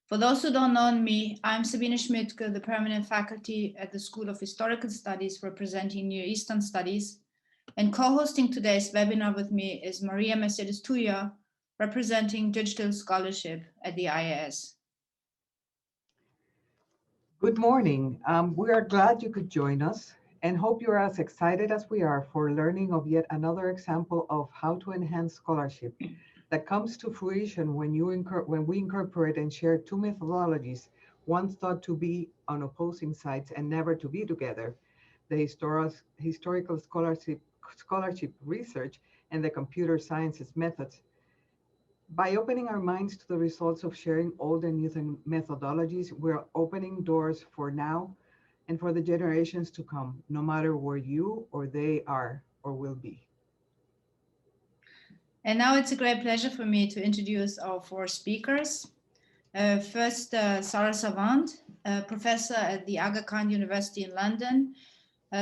For those who don't know me, I'm Sabine Schmidtke, the permanent faculty at the School of Historical Studies representing Near Eastern Studies. And co-hosting today's webinar with me is María Tuya, representing Digital Scholarship at the IIS. Good morning. We are glad you could join us and hope you're as excited as we are for learning of yet another example of how to enhance scholarship that comes to fruition when we incorporate and share two methodologies, once thought to be on opposing sides and never to be together, the historical scholarship research and the computer sciences methods. By opening our minds to the results of sharing old and new methodologies, we're opening doors for now and for the generations to come, no matter where you or they are or will be. And now it's a great pleasure for me to introduce our four speakers. First, Sarah Savant, professor at the Asäkir University in London.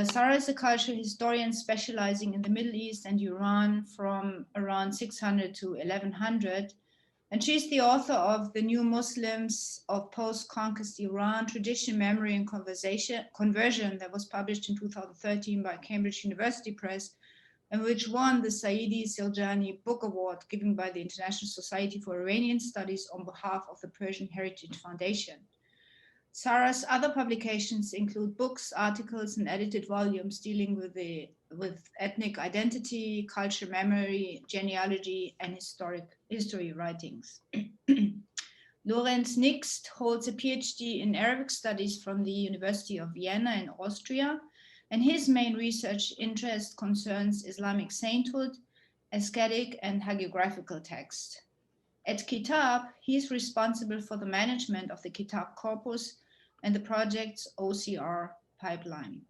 Sarah is a cultural historian specializing in the Middle East and Iran from around 600 to 1100. And she's the author of The New Muslims of Post-Conquest Iran, Tradition, Memory, and Conversion that was published in 2013 by Cambridge University Press, and which won the Saidi Siljani Book Award given by the International Society for Iranian Studies on behalf of the Persian Heritage Foundation. Sarah's other publications include books, articles, and edited volumes dealing with ethnic identity, culture, memory, genealogy, and history writings. Lorenz Nigst holds a PhD in Arabic studies from the University of Vienna in Austria, and his main research interest concerns Islamic sainthood, ascetic, and hagiographical text. At KITAB, he is responsible for the management of the KITAB corpus and the project's OCR pipeline.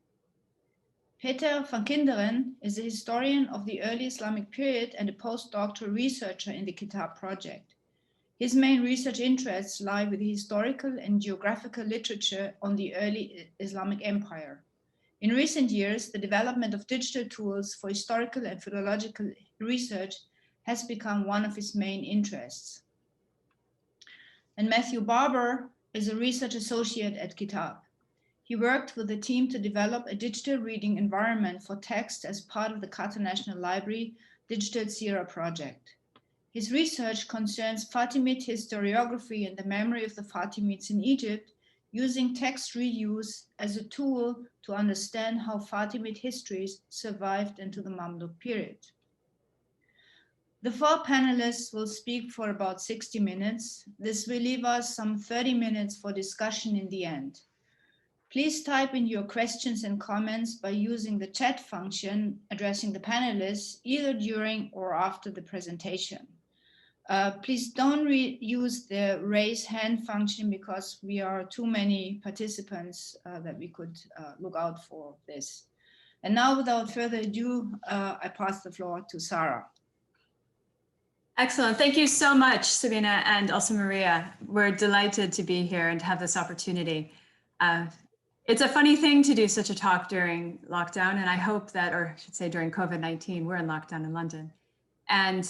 Peter Verkinderen is a historian of the early Islamic period and a postdoctoral researcher in the KITAB project. His main research interests lie with the historical and geographical literature on the early Islamic empire. In recent years, the development of digital tools for historical and philological research has become one of his main interests. And Mathew Barber is a research associate at KITAB. He worked with a team to develop a digital reading environment for text as part of the Qatar National Library Digital Sira project. His research concerns Fatimid historiography and the memory of the Fatimids in Egypt, using text reuse as a tool to understand how Fatimid histories survived into the Mamluk period. The four panelists will speak for about 60 minutes. This will leave us some 30 minutes for discussion in the end. Please type in your questions and comments by using the chat function addressing the panelists, either during or after the presentation. Please don't use the raise hand function because we are too many participants that we could look out for this. And now, without further ado, I pass the floor to Sarah. Excellent. Thank you so much, Sabine, and also Maria. We're delighted to be here and to have this opportunity. It's a funny thing to do such a talk during lockdown, and I hope that, or I should say during COVID-19, we're in lockdown in London. And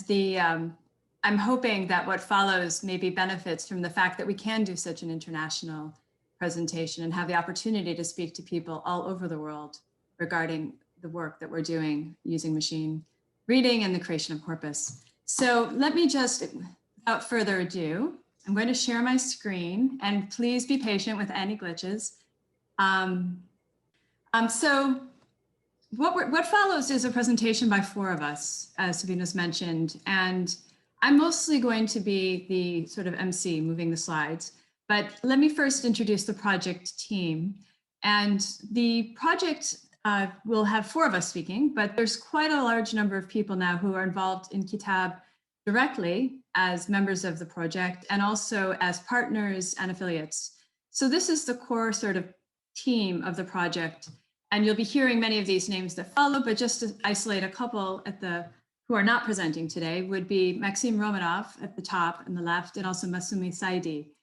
I'm hoping that what follows maybe benefits from the fact that we can do such an international presentation and have the opportunity to speak to people all over the world regarding the work that we're doing using machine reading and the creation of corpus. So let me just, without further ado, I'm going to share my screen, and please be patient with any glitches. So what follows is a presentation by four of us, as Sabina's mentioned, and I'm mostly going to be the sort of MC moving the slides, but let me first introduce the project team. And the project will have four of us speaking, but there's quite a large number of people now who are involved in KITAB directly as members of the project and also as partners and affiliates. So this is the core sort of team of the project. And you'll be hearing many of these names that follow, but just to isolate a couple who are not presenting today would be Maxim Romanov at the top on the left, and also Masumi Saidi,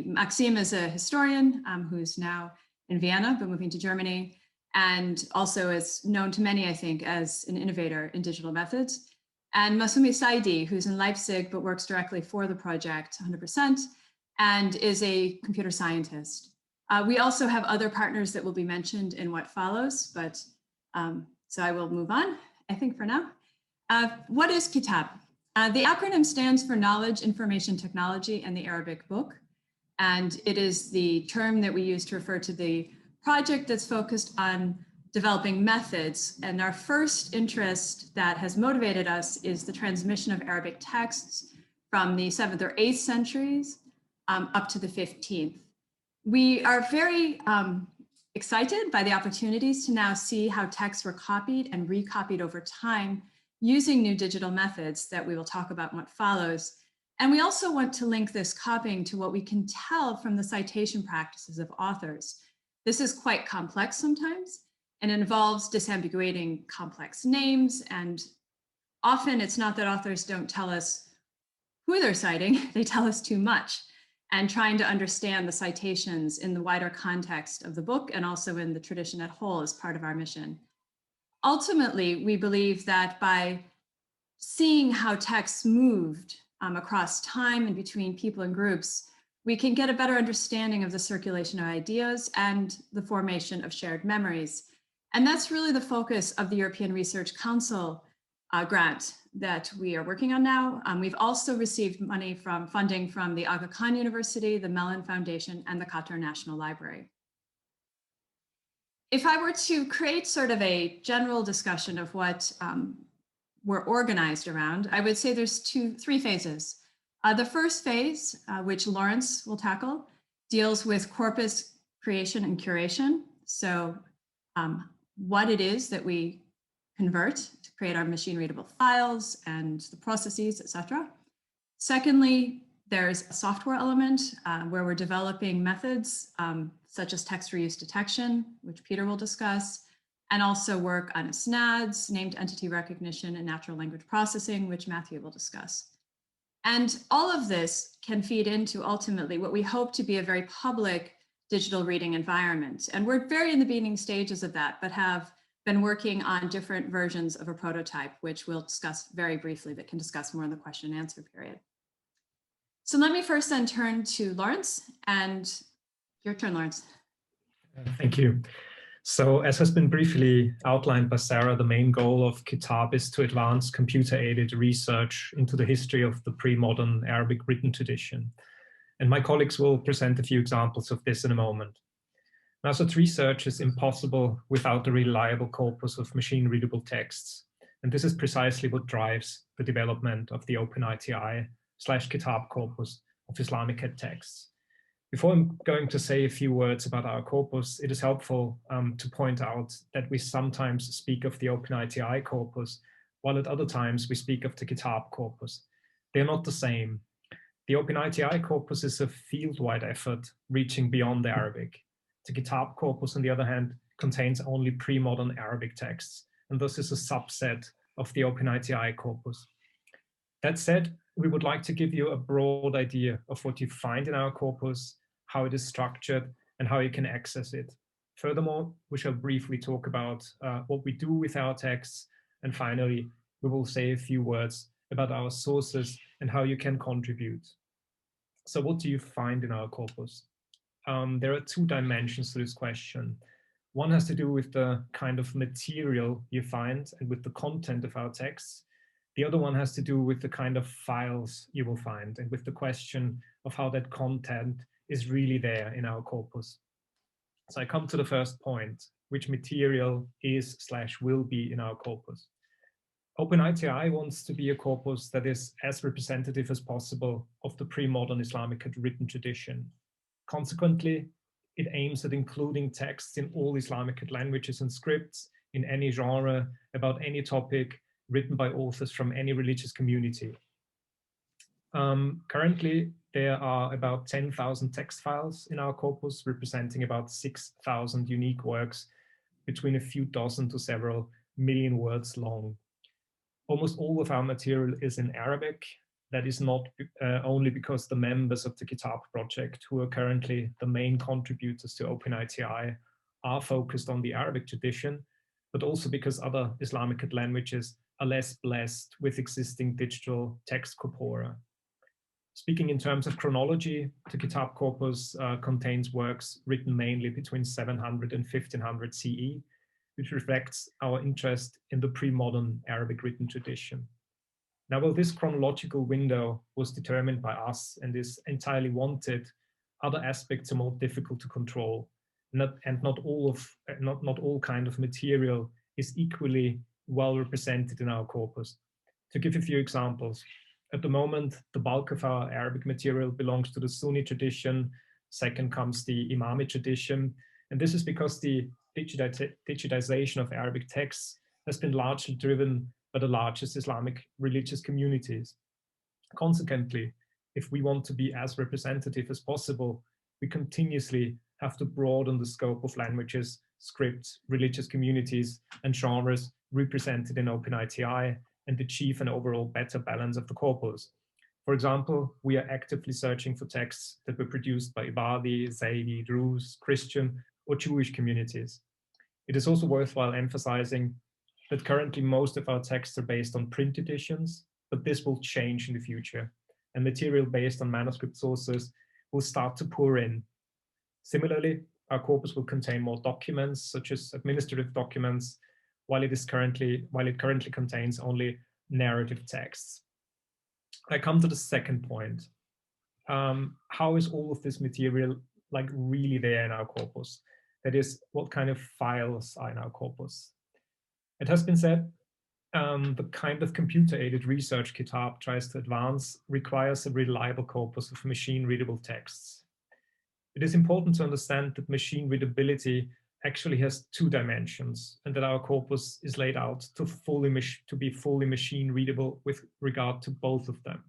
Maxim is a historian who's now in Vienna, but moving to Germany, and also is known to many, I think, as an innovator in digital methods. and Masumi Saidi, who's in Leipzig but works directly for the project 100% and is a computer scientist. We also have other partners that will be mentioned in what follows, but so I will move on, I think, for now. What is KITAB? The acronym stands for Knowledge, Information Technology, and the Arabic Book. And it is the term that we use to refer to the project that's focused on developing methods. And our first interest that has motivated us is the transmission of Arabic texts from the 7th or 8th centuries up to the 15th. We are very excited by the opportunities to now see how texts were copied and recopied over time using new digital methods that we will talk about in what follows. And we also want to link this copying to what we can tell from the citation practices of authors. This is quite complex sometimes, and it involves disambiguating complex names. And often it's not that authors don't tell us who they're citing, they tell us too much. And trying to understand the citations in the wider context of the book and also in the tradition at whole is part of our mission. Ultimately, we believe that by seeing how texts moved across time and between people and groups, we can get a better understanding of the circulation of ideas and the formation of shared memories. And that's really the focus of the European Research Council grant that we are working on now. We've also received funding from the Aga Khan University, the Mellon Foundation, and the Qatar National Library. If I were to create sort of a general discussion of what we're organized around, I would say there's three phases. The first phase, which Lorenz will tackle, deals with corpus creation and curation. So what it is that we convert to create our machine readable files and the processes, etc. Secondly, there's a software element where we're developing methods such as text reuse detection, which Peter will discuss, and also work on isnads, named entity recognition, and natural language processing, which Mathew will discuss. And all of this can feed into ultimately what we hope to be a very public digital reading environment. And we're very in the beginning stages of that, but have been working on different versions of a prototype, which we'll discuss very briefly, but can discuss more in the question and answer period. So let me first then turn to Lorenz, and your turn, Lorenz. Thank you. So as has been briefly outlined by Sarah, the main goal of KITAB is to advance computer-aided research into the history of the pre-modern Arabic written tradition. And my colleagues will present a few examples of this in a moment. Now, such research is impossible without a reliable corpus of machine-readable texts. And this is precisely what drives the development of the OpenITI/KITAB corpus of Islamic texts. Before I'm going to say a few words about our corpus, it is helpful to point out that we sometimes speak of the OpenITI corpus, while at other times we speak of the KITAB corpus. They're not the same. The OpenITI corpus is a field-wide effort reaching beyond Arabic. The KITAB corpus, on the other hand, contains only pre-modern Arabic texts, and thus is a subset of the OpenITI corpus. That said, we would like to give you a broad idea of what you find in our corpus, how it is structured, and how you can access it. Furthermore, we shall briefly talk about what we do with our texts, and finally, we will say a few words about our sources and how you can contribute. So what do you find in our corpus? There are two dimensions to this question. One has to do with the kind of material you find and with the content of our texts. The other one has to do with the kind of files you will find and with the question of how that content is really there in our corpus. So I come to the first point, which material is/will be in our corpus. OpenITI wants to be a corpus that is as representative as possible of the pre-modern Islamic written tradition. Consequently, it aims at including texts in all Islamic languages and scripts in any genre, about any topic, written by authors from any religious community. Currently, there are about 10,000 text files in our corpus, representing about 6,000 unique works, between a few dozen to several million words long. Almost all of our material is in Arabic. That is not only because the members of the KITAB project, who are currently the main contributors to OpenITI, are focused on the Arabic tradition, but also because other Islamic languages are less blessed with existing digital text corpora. Speaking in terms of chronology, the KITAB corpus contains works written mainly between 700 and 1500 CE, which reflects our interest in the pre-modern Arabic written tradition. Now, while this chronological window was determined by us and is entirely wanted, other aspects are more difficult to control, and not all kind of material is equally well represented in our corpus. To give a few examples, at the moment, the bulk of our Arabic material belongs to the Sunni tradition. Second comes the Imami tradition, and this is because the digitization of Arabic texts has been largely driven by the largest Islamic religious communities. Consequently, if we want to be as representative as possible, we continuously have to broaden the scope of languages, scripts, religious communities, and genres represented in OpenITI and achieve an overall better balance of the corpus. For example, we are actively searching for texts that were produced by Ibadi, Zaidi, Druze, Christian, or Jewish communities. It is also worthwhile emphasizing that currently most of our texts are based on print editions, but this will change in the future, and material based on manuscript sources will start to pour in. Similarly, our corpus will contain more documents, such as administrative documents, while it currently contains only narrative texts. I come to the second point. How is all of this material like really there in our corpus? That is, what kind of files are in our corpus? It has been said, the kind of computer-aided research KITAB tries to advance requires a reliable corpus of machine-readable texts. It is important to understand that machine readability actually has two dimensions, and that our corpus is laid out to be fully machine readable with regard to both of them.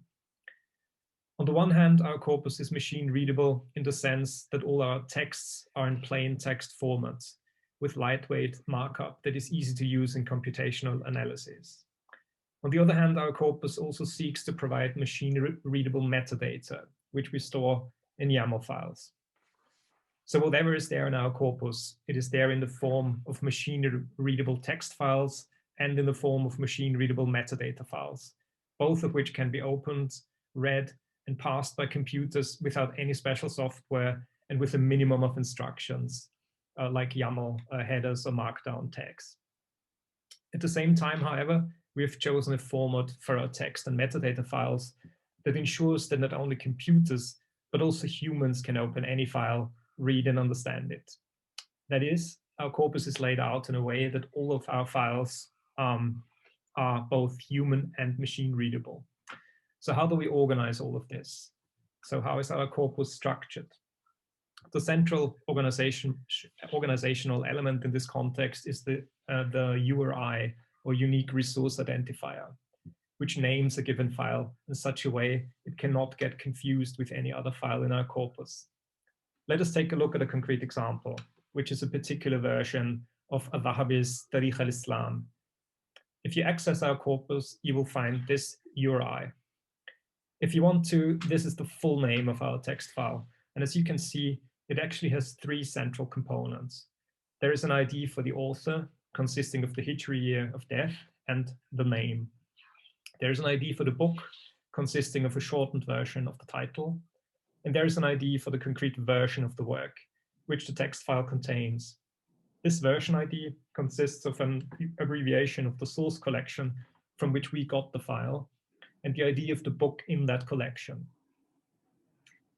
On the one hand, our corpus is machine readable in the sense that all our texts are in plain text format with lightweight markup that is easy to use in computational analysis. On the other hand, our corpus also seeks to provide machine readable metadata, which we store in YAML files. So whatever is there in our corpus, it is there in the form of machine-readable text files and in the form of machine-readable metadata files, both of which can be opened, read, and passed by computers without any special software and with a minimum of instructions, like YAML headers or markdown tags. At the same time, however, we have chosen a format for our text and metadata files that ensures that not only computers, but also humans can open any file, read and understand it. That is, our corpus is laid out in a way that all of our files are both human and machine readable. So how do we organize all of this? So how is our corpus structured? The central organizational element in this context is the URI, or unique resource identifier, which names a given file in such a way it cannot get confused with any other file in our corpus. Let us take a look at a concrete example, which is a particular version of Al-Wahhabi's Tarikh al-Islam. If you access our corpus, you will find this URI. If you want to, this is the full name of our text file. And as you can see, it actually has three central components. There is an ID for the author, consisting of the Hijri year of death and the name. There is an ID for the book, consisting of a shortened version of the title. And there is an ID for the concrete version of the work, which the text file contains. This version ID consists of an abbreviation of the source collection from which we got the file, and the ID of the book in that collection.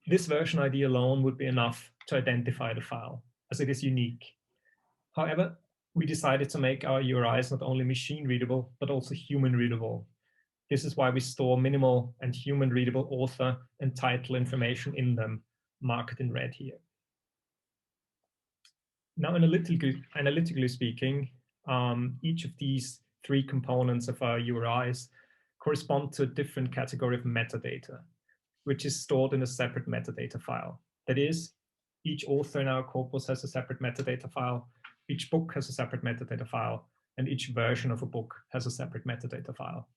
This version ID alone would be enough to identify the file, as it is unique. However, we decided to make our URIs not only machine readable, but also human readable. This is why we store minimal and human readable author and title information in them, marked in red here. Now, analytically speaking, each of these three components of our URIs correspond to a different category of metadata, which is stored in a separate metadata file. That is, each author in our corpus has a separate metadata file, each book has a separate metadata file, and each version of a book has a separate metadata file.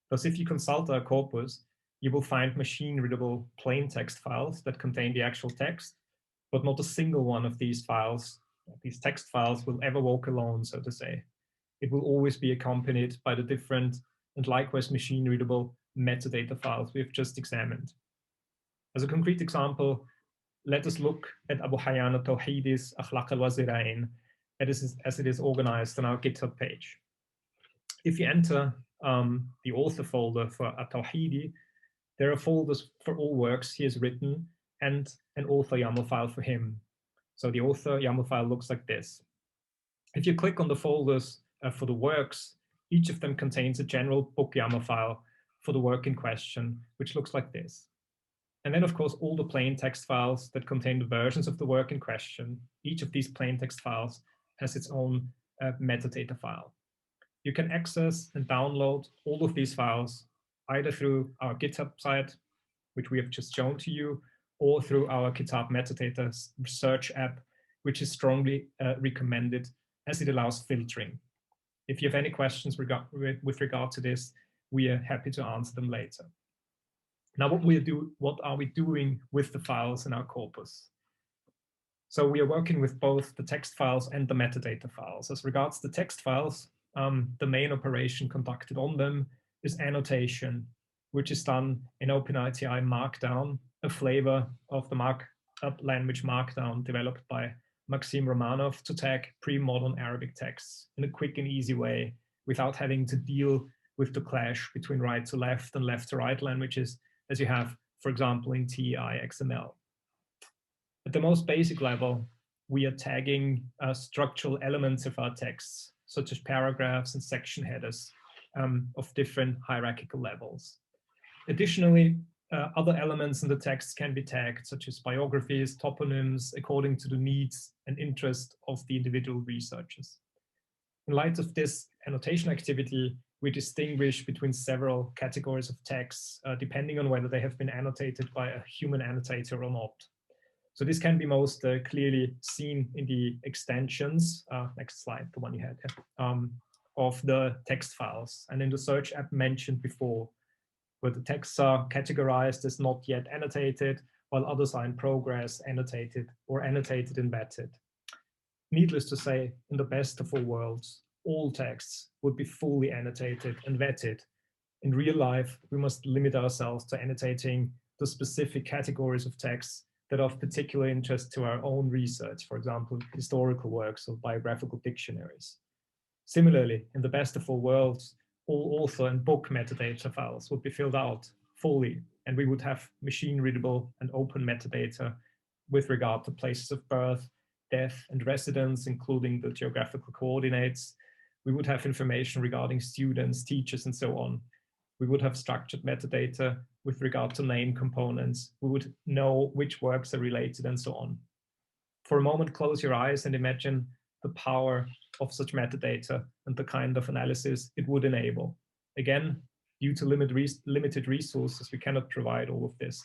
Thus, if you consult our corpus, you will find machine-readable plain text files that contain the actual text, but not a single one of these files, these text files, will ever walk alone, so to say. it will always be accompanied by the different and likewise machine-readable metadata files we've just examined. As a concrete example, let us look at Abu Hayyan al-Tawhidi's Akhlaq al-Wazirain as it is organized on our GitHub page. If you enter the author folder for al-Tawhidi, there are folders for all works he has written and an author YAML file for him. So the author YAML file looks like this. If you click on the folders for the works, each of them contains a general book YAML file for the work in question, which looks like this. And then, of course, all the plain text files that contain the versions of the work in question. Each of these plain text files has its own metadata file. You can access and download all of these files either through our GitHub site, which we have just shown to you, or through our KITAB metadata search app, which is strongly recommended as it allows filtering. If you have any questions with regard to this, we are happy to answer them later. Now, what are we doing with the files in our corpus? So we are working with both the text files and the metadata files. As regards the text files, the main operation conducted on them is annotation, which is done in OpenITI Markdown, a flavor of the markup language Markdown developed by Maxim Romanov to tag pre-modern Arabic texts in a quick and easy way without having to deal with the clash between right to left and left to right languages as you have, for example, in TEI XML. At the most basic level, we are tagging structural elements of our texts, such as paragraphs and section headers of different hierarchical levels. Additionally, other elements in the text can be tagged, such as biographies, toponyms, according to the needs and interest of the individual researchers. In light of this annotation activity, we distinguish between several categories of texts, depending on whether they have been annotated by a human annotator or not. So this can be most clearly seen in the extensions, next slide, the one you had, of the text files, and in the search app mentioned before, where the texts are categorized as not yet annotated, while others are in progress, annotated, or annotated and vetted. Needless to say, in the best of all worlds, all texts would be fully annotated and vetted. In real life, we must limit ourselves to annotating the specific categories of texts that are of particular interest to our own research, for example, historical works or biographical dictionaries. Similarly, in the best of all worlds, all author and book metadata files would be filled out fully, and we would have machine-readable and open metadata with regard to places of birth, death, and residence, including the geographical coordinates. We would have information regarding students, teachers, and so on. We would have structured metadata with regard to name components. We would know which works are related and so on. For a moment, close your eyes and imagine the power of such metadata and the kind of analysis it would enable. Again, due to limited resources, we cannot provide all of this.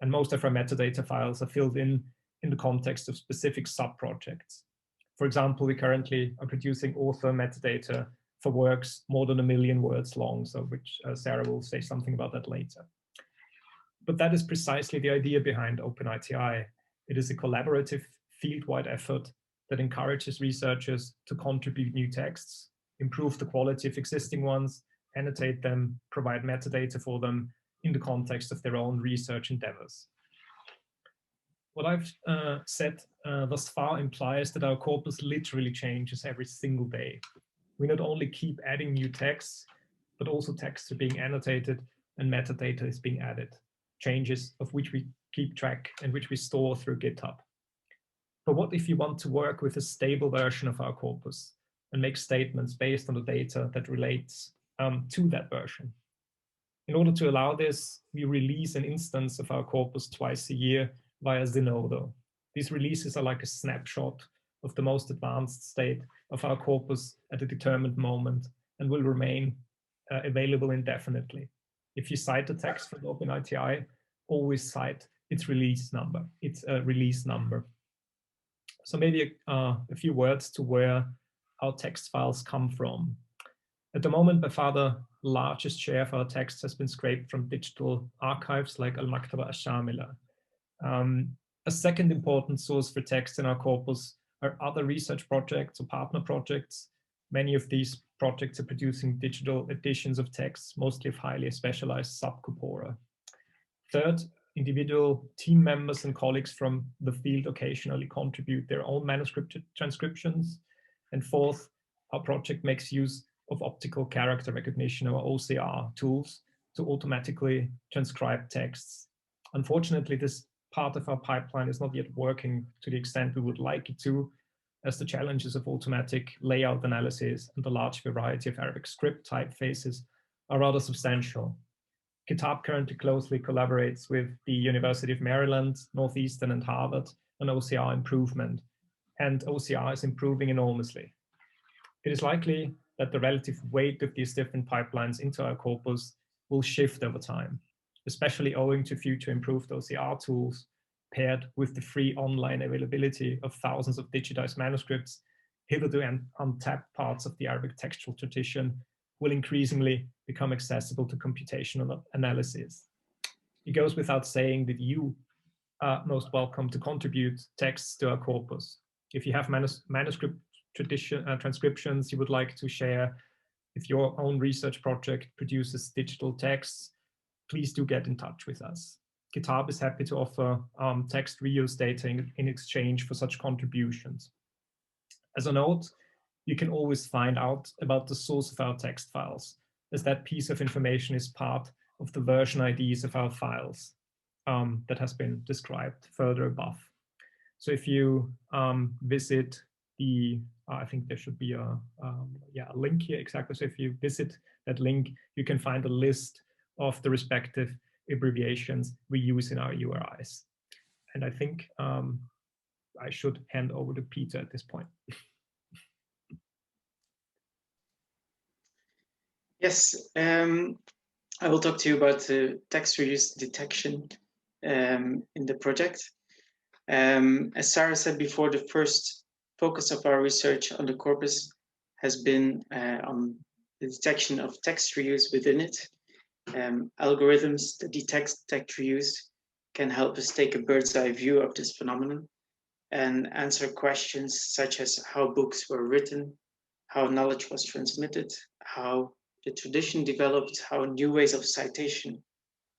And most of our metadata files are filled in the context of specific sub-projects. For example, we currently are producing author metadata for works more than 1 million words long, so which Sarah will say something about that later. But that is precisely the idea behind OpenITI. It is a collaborative field-wide effort that encourages researchers to contribute new texts, improve the quality of existing ones, annotate them, provide metadata for them in the context of their own research endeavors. What I've said thus far implies that our corpus literally changes every single day. We not only keep adding new texts, but also texts are being annotated and metadata is being added, changes of which we keep track and which we store through GitHub. But what if you want to work with a stable version of our corpus and make statements based on the data that relates to that version? In order to allow this, we release an instance of our corpus twice a year via Zenodo. These releases are like a snapshot of the most advanced state of our corpus at a determined moment and will remain available indefinitely. If you cite a text from OpenITI, always cite its release number. So maybe a few words to where our text files come from. At the moment, by far the largest share of our text has been scraped from digital archives like Al-Maktaba Ash-Shamila. A second important source for text in our corpus are other research projects or partner projects, Many of these projects are producing digital editions of texts, mostly of highly specialized subcorpora. Third, individual team members and colleagues from the field occasionally contribute their own manuscript transcriptions. And fourth, our project makes use of optical character recognition, or OCR, tools to automatically transcribe texts. Unfortunately, this part of our pipeline is not yet working to the extent we would like it to, as the challenges of automatic layout analysis and the large variety of Arabic script typefaces are rather substantial. KITAB currently closely collaborates with the University of Maryland, Northeastern, and Harvard on OCR improvement, and OCR is improving enormously. It is likely that the relative weight of these different pipelines into our corpus will shift over time, especially owing to future improved OCR tools paired with the free online availability of thousands of digitized manuscripts. Hitherto untapped parts of the Arabic textual tradition will increasingly become accessible to computational analysis. It goes without saying that you are most welcome to contribute texts to our corpus. If you have manuscript transcriptions you would like to share, if your own research project produces digital texts, please do get in touch with us. KITAB is happy to offer text reuse data in exchange for such contributions. As a note, you can always find out about the source of our text files, as that piece of information is part of the version IDs of our files that has been described further above. So if you visit the, I think there should be a link here, exactly. So if you visit that link, you can find a list of the respective abbreviations we use in our URIs. And I think I should hand over to Peter at this point. Yes, I will talk to you about the text reuse detection in the project. As Sarah said before, the first focus of our research on the corpus has been on the detection of text reuse within it. Algorithms that detect text reuse can help us take a bird's eye view of this phenomenon and answer questions such as how books were written, how knowledge was transmitted, how the tradition developed, how new ways of citation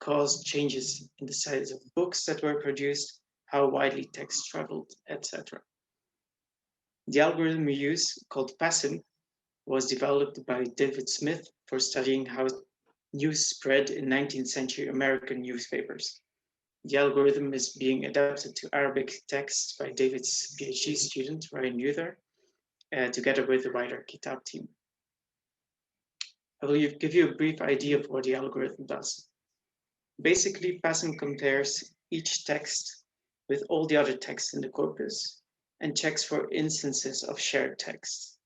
caused changes in the size of books that were produced, how widely text traveled, etc. The algorithm we use, called passim, was developed by David Smith for studying how news spread in 19th century American newspapers. The algorithm is being adapted to Arabic text by David's PhD student, Ryan Uther, together with the wider KITAB team. I will give you a brief idea of what the algorithm does. Basically, passim compares each text with all the other texts in the corpus and checks for instances of shared text.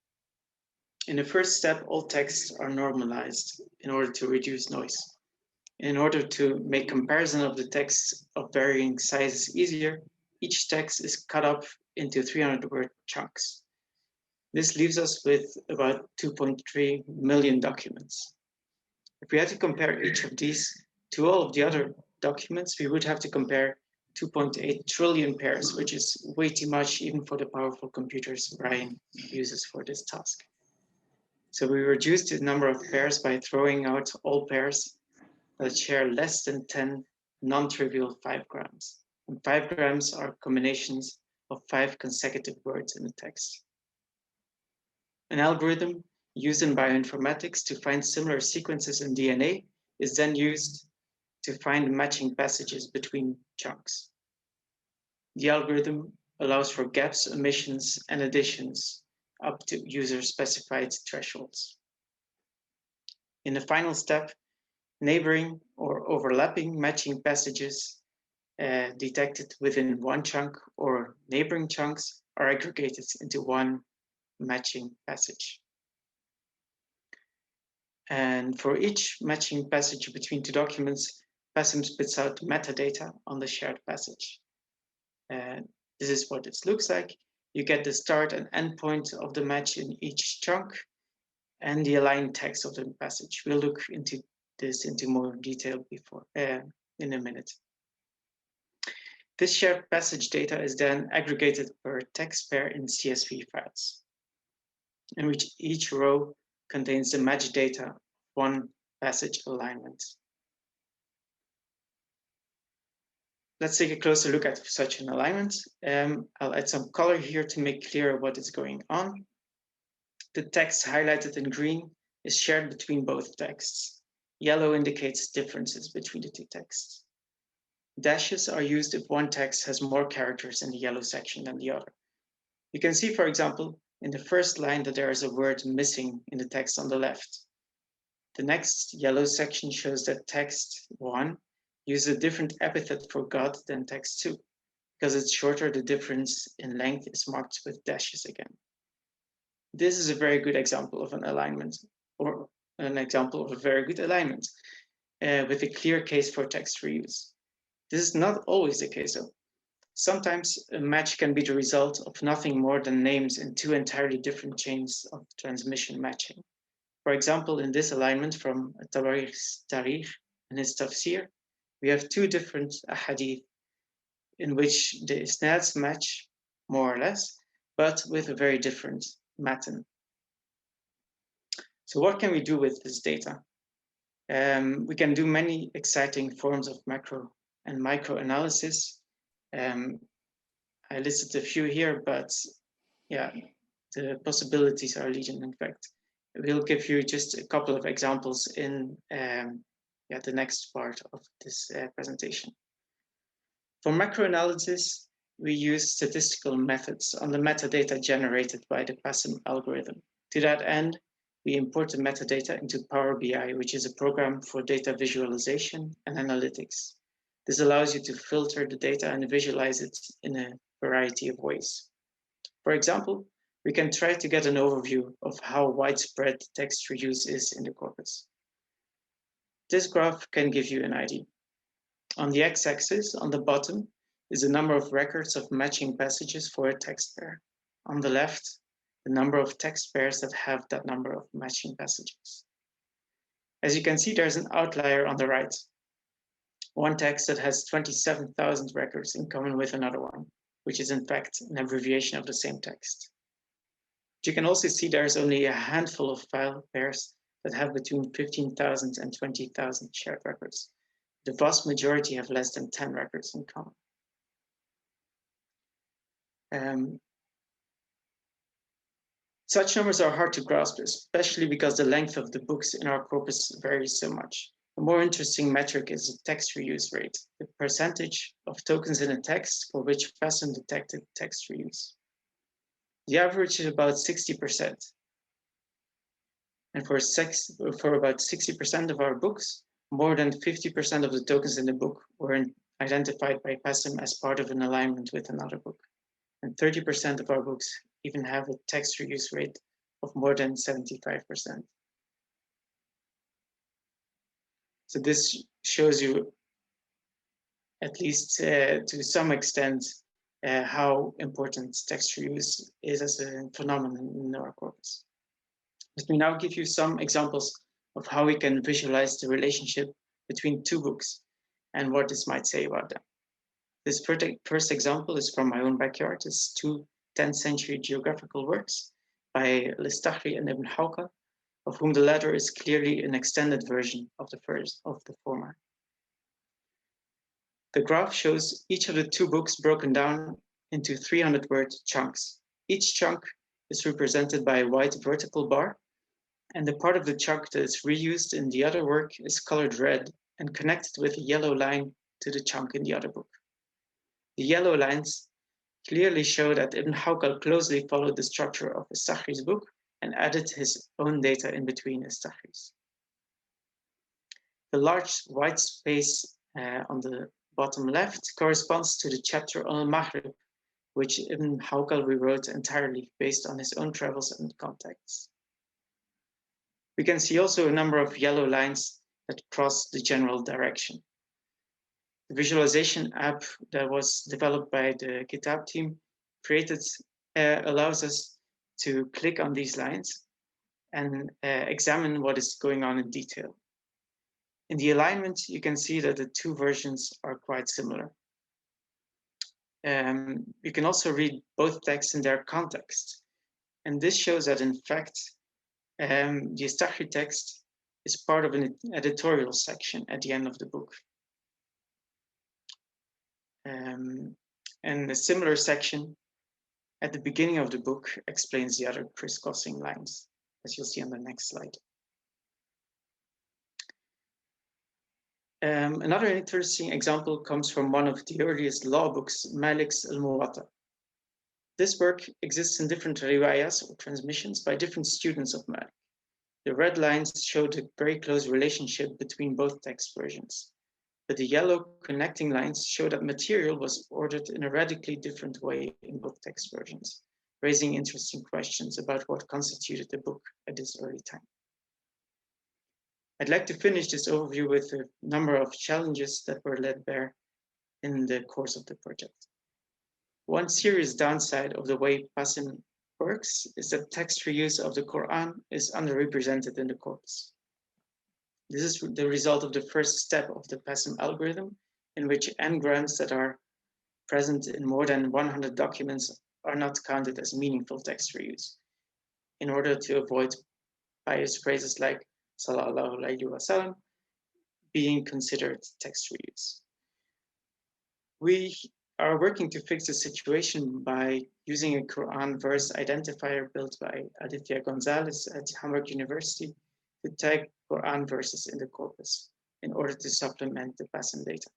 In the first step, all texts are normalized in order to reduce noise. In order to make comparison of the texts of varying sizes easier, each text is cut up into 300-word chunks. This leaves us with about 2.3 million documents. If we had to compare each of these to all of the other documents, we would have to compare 2.8 trillion pairs, which is way too much even for the powerful computers Ryan uses for this task. So we reduced the number of pairs by throwing out all pairs that share less than 10 non-trivial 5 grams. And 5 grams are combinations of 5 consecutive words in the text. An algorithm used in bioinformatics to find similar sequences in DNA is then used to find matching passages between chunks. The algorithm allows for gaps, omissions, and additions up to user-specified thresholds. In the final step, neighboring or overlapping matching passages detected within one chunk or neighboring chunks are aggregated into one matching passage. And for each matching passage between two documents, passim spits out metadata on the shared passage. This is what it looks like. You get the start and end point of the match in each chunk and the aligned text of the passage. We'll look into this into more detail before in a minute. This shared passage data is then aggregated per text pair in CSV files. in which each row contains the metadata of one passage alignment. Let's take a closer look at such an alignment. I'll add some color here to make clear what is going on. The text highlighted in green is shared between both texts. Yellow indicates differences between the two texts. Dashes are used if one text has more characters in the yellow section than the other. You can see, for example, in the first line that there is a word missing in the text on the left. The next yellow section shows that text 1 uses a different epithet for God than text 2. Because it's shorter, the difference in length is marked with dashes again. This is a very good example of an alignment, or an example of a very good alignment, with a clear case for text reuse. This is not always the case, though. Sometimes a match can be the result of nothing more than names in two entirely different chains of transmission matching. For example, in this alignment from Tabari's Tarikh and his Tafsir, we have two different ahadith in which the isnads match more or less, but with a very different matan. So what can we do with this data? We can do many exciting forms of macro and micro analysis. I listed a few here, but yeah, the possibilities are legion, in fact. We'll give you just a couple of examples in the next part of this presentation. For macro analysis, we use statistical methods on the metadata generated by the passim algorithm. To that end, we import the metadata into Power BI, which is a program for data visualization and analytics. This allows you to filter the data and visualize it in a variety of ways. For example, we can try to get an overview of how widespread text reuse is in the corpus. This graph can give you an idea. On the x-axis, on the bottom, is the number of records of matching passages for a text pair. On the left, the number of text pairs that have that number of matching passages. As you can see, there's an outlier on the right. One text that has 27,000 records in common with another one, which is in fact an abbreviation of the same text. You can also see there's only a handful of file pairs that have between 15,000 and 20,000 shared records. The vast majority have less than 10 records in common. Such numbers are hard to grasp, especially because the length of the books in our corpus varies so much. A more interesting metric is the text reuse rate, the percentage of tokens in a text for which passim detected text reuse. The average is about 60%. And for about 60% of our books, more than 50% of the tokens in the book were identified by passim as part of an alignment with another book. And 30% of our books even have a text reuse rate of more than 75%. So this shows you, at least to some extent, how important text reuse is as a phenomenon in our corpus. Let me now give you some examples of how we can visualize the relationship between two books and what this might say about them. This first example is from my own backyard. It's two 10th century geographical works by Listachri and Ibn Hawqa, of whom the latter is clearly an extended version of the former. The graph shows each of the two books broken down into 300-word chunks. Each chunk is represented by a white vertical bar, and the part of the chunk that is reused in the other work is colored red and connected with a yellow line to the chunk in the other book. The yellow lines clearly show that Ibn Hawqa closely followed the structure of Asäkir's book and added his own data in between Asäkir's. The large white space on the bottom left corresponds to the chapter on Al-Maghrib, which Ibn Hawqa rewrote entirely based on his own travels and contacts. We can see also a number of yellow lines that cross the general direction. The visualization app that was developed by the KITAB team allows us to click on these lines and examine what is going on in detail. In the alignment, you can see that the two versions are quite similar. You can also read both texts in their context. And this shows that in fact, the Asäkir text is part of an editorial section at the end of the book. And a similar section at the beginning of the book explains the other crisscrossing lines, as you'll see on the next slide. Another interesting example comes from one of the earliest law books, Malik's al-Muwatta. This work exists in different riwayas or transmissions by different students of Malik. The red lines show the very close relationship between both text versions, but the yellow connecting lines show that material was ordered in a radically different way in both text versions, raising interesting questions about what constituted the book at this early time. I'd like to finish this overview with a number of challenges that were laid bare in the course of the project. One serious downside of the way passim works is that text reuse of the Quran is underrepresented in the corpus. This is the result of the first step of the passim algorithm, in which n-grams that are present in more than 100 documents are not counted as meaningful text reuse, in order to avoid biased phrases like sallallahu alayhi wa sallam being considered text reuse. We are working to fix the situation by using a Quran verse identifier built by Aditya Gonzalez at Hamburg University to tag Quran verses in the corpus in order to supplement the passim data.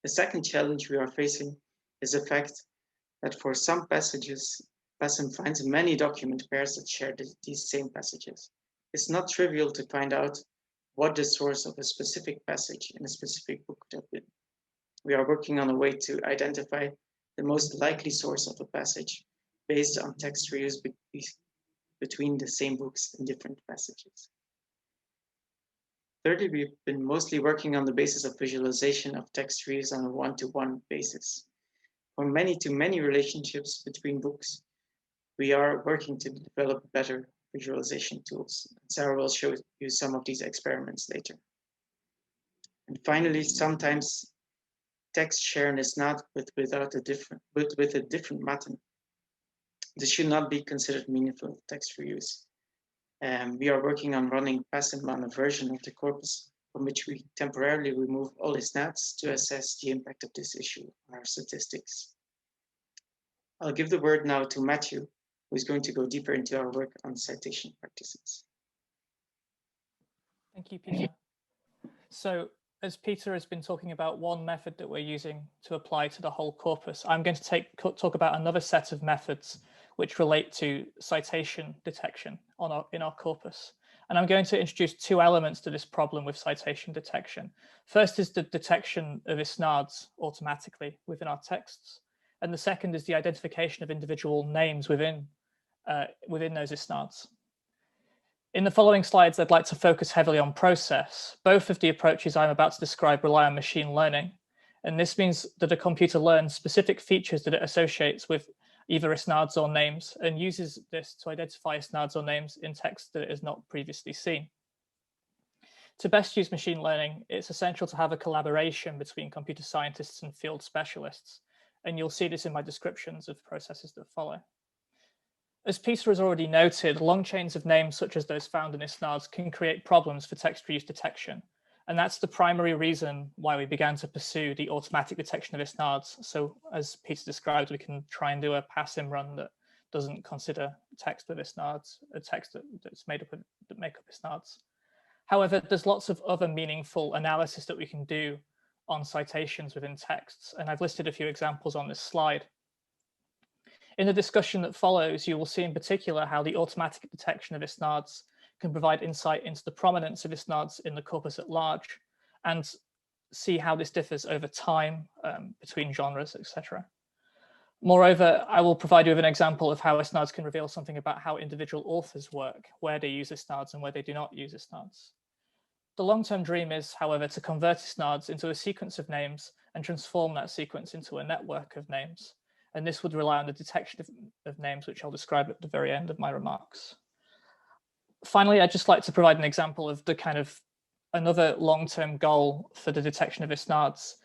The second challenge we are facing is the fact that for some passages, passim finds many document pairs that share these same passages. It's not trivial to find out what the source of a specific passage in a specific book could have been. We are working on a way to identify the most likely source of a passage based on text reuse between the same books in different passages. Thirdly, we've been mostly working on the basis of visualization of text reuse on a one-to-one basis. For many-to-many relationships between books, we are working to develop better visualization tools. Sarah will show you some of these experiments later. And finally, sometimes text sharing is not with a different matter. This should not be considered meaningful text reuse. We are working on running passim on a version of the corpus from which we temporarily remove all isnads to assess the impact of this issue on our statistics. I'll give the word now to Mathew, who is going to go deeper into our work on citation practices. Thank you, Peter. So, as Peter has been talking about one method that we're using to apply to the whole corpus, I'm going to talk about another set of methods which relate to citation detection in our corpus. And I'm going to introduce two elements to this problem with citation detection. First is the detection of isnads automatically within our texts. And the second is the identification of individual names within those isnads. In the following slides, I'd like to focus heavily on process. Both of the approaches I'm about to describe rely on machine learning. And this means that a computer learns specific features that it associates with either isnads or names and uses this to identify isnads or names in text that it has not previously seen. To best use machine learning, it's essential to have a collaboration between computer scientists and field specialists. And you'll see this in my descriptions of processes that follow. As Peter has already noted, long chains of names such as those found in isnads can create problems for text reuse detection. And that's the primary reason why we began to pursue the automatic detection of isnads. So as Peter described, we can try and do a passim run that doesn't consider text with isnads, a text that's made up of, that make up isnads. However, there's lots of other meaningful analysis that we can do on citations within texts. And I've listed a few examples on this slide. In the discussion that follows, you will see in particular how the automatic detection of isnads can provide insight into the prominence of isnads in the corpus at large and see how this differs over time between genres, etc. Moreover, I will provide you with an example of how isnads can reveal something about how individual authors work, where they use isnads and where they do not use isnads. The long-term dream is, however, to convert isnads into a sequence of names and transform that sequence into a network of names. And this would rely on the detection of names, which I'll describe at the very end of my remarks. Finally, I'd just like to provide an example of the kind of another long-term goal for the detection of isnads.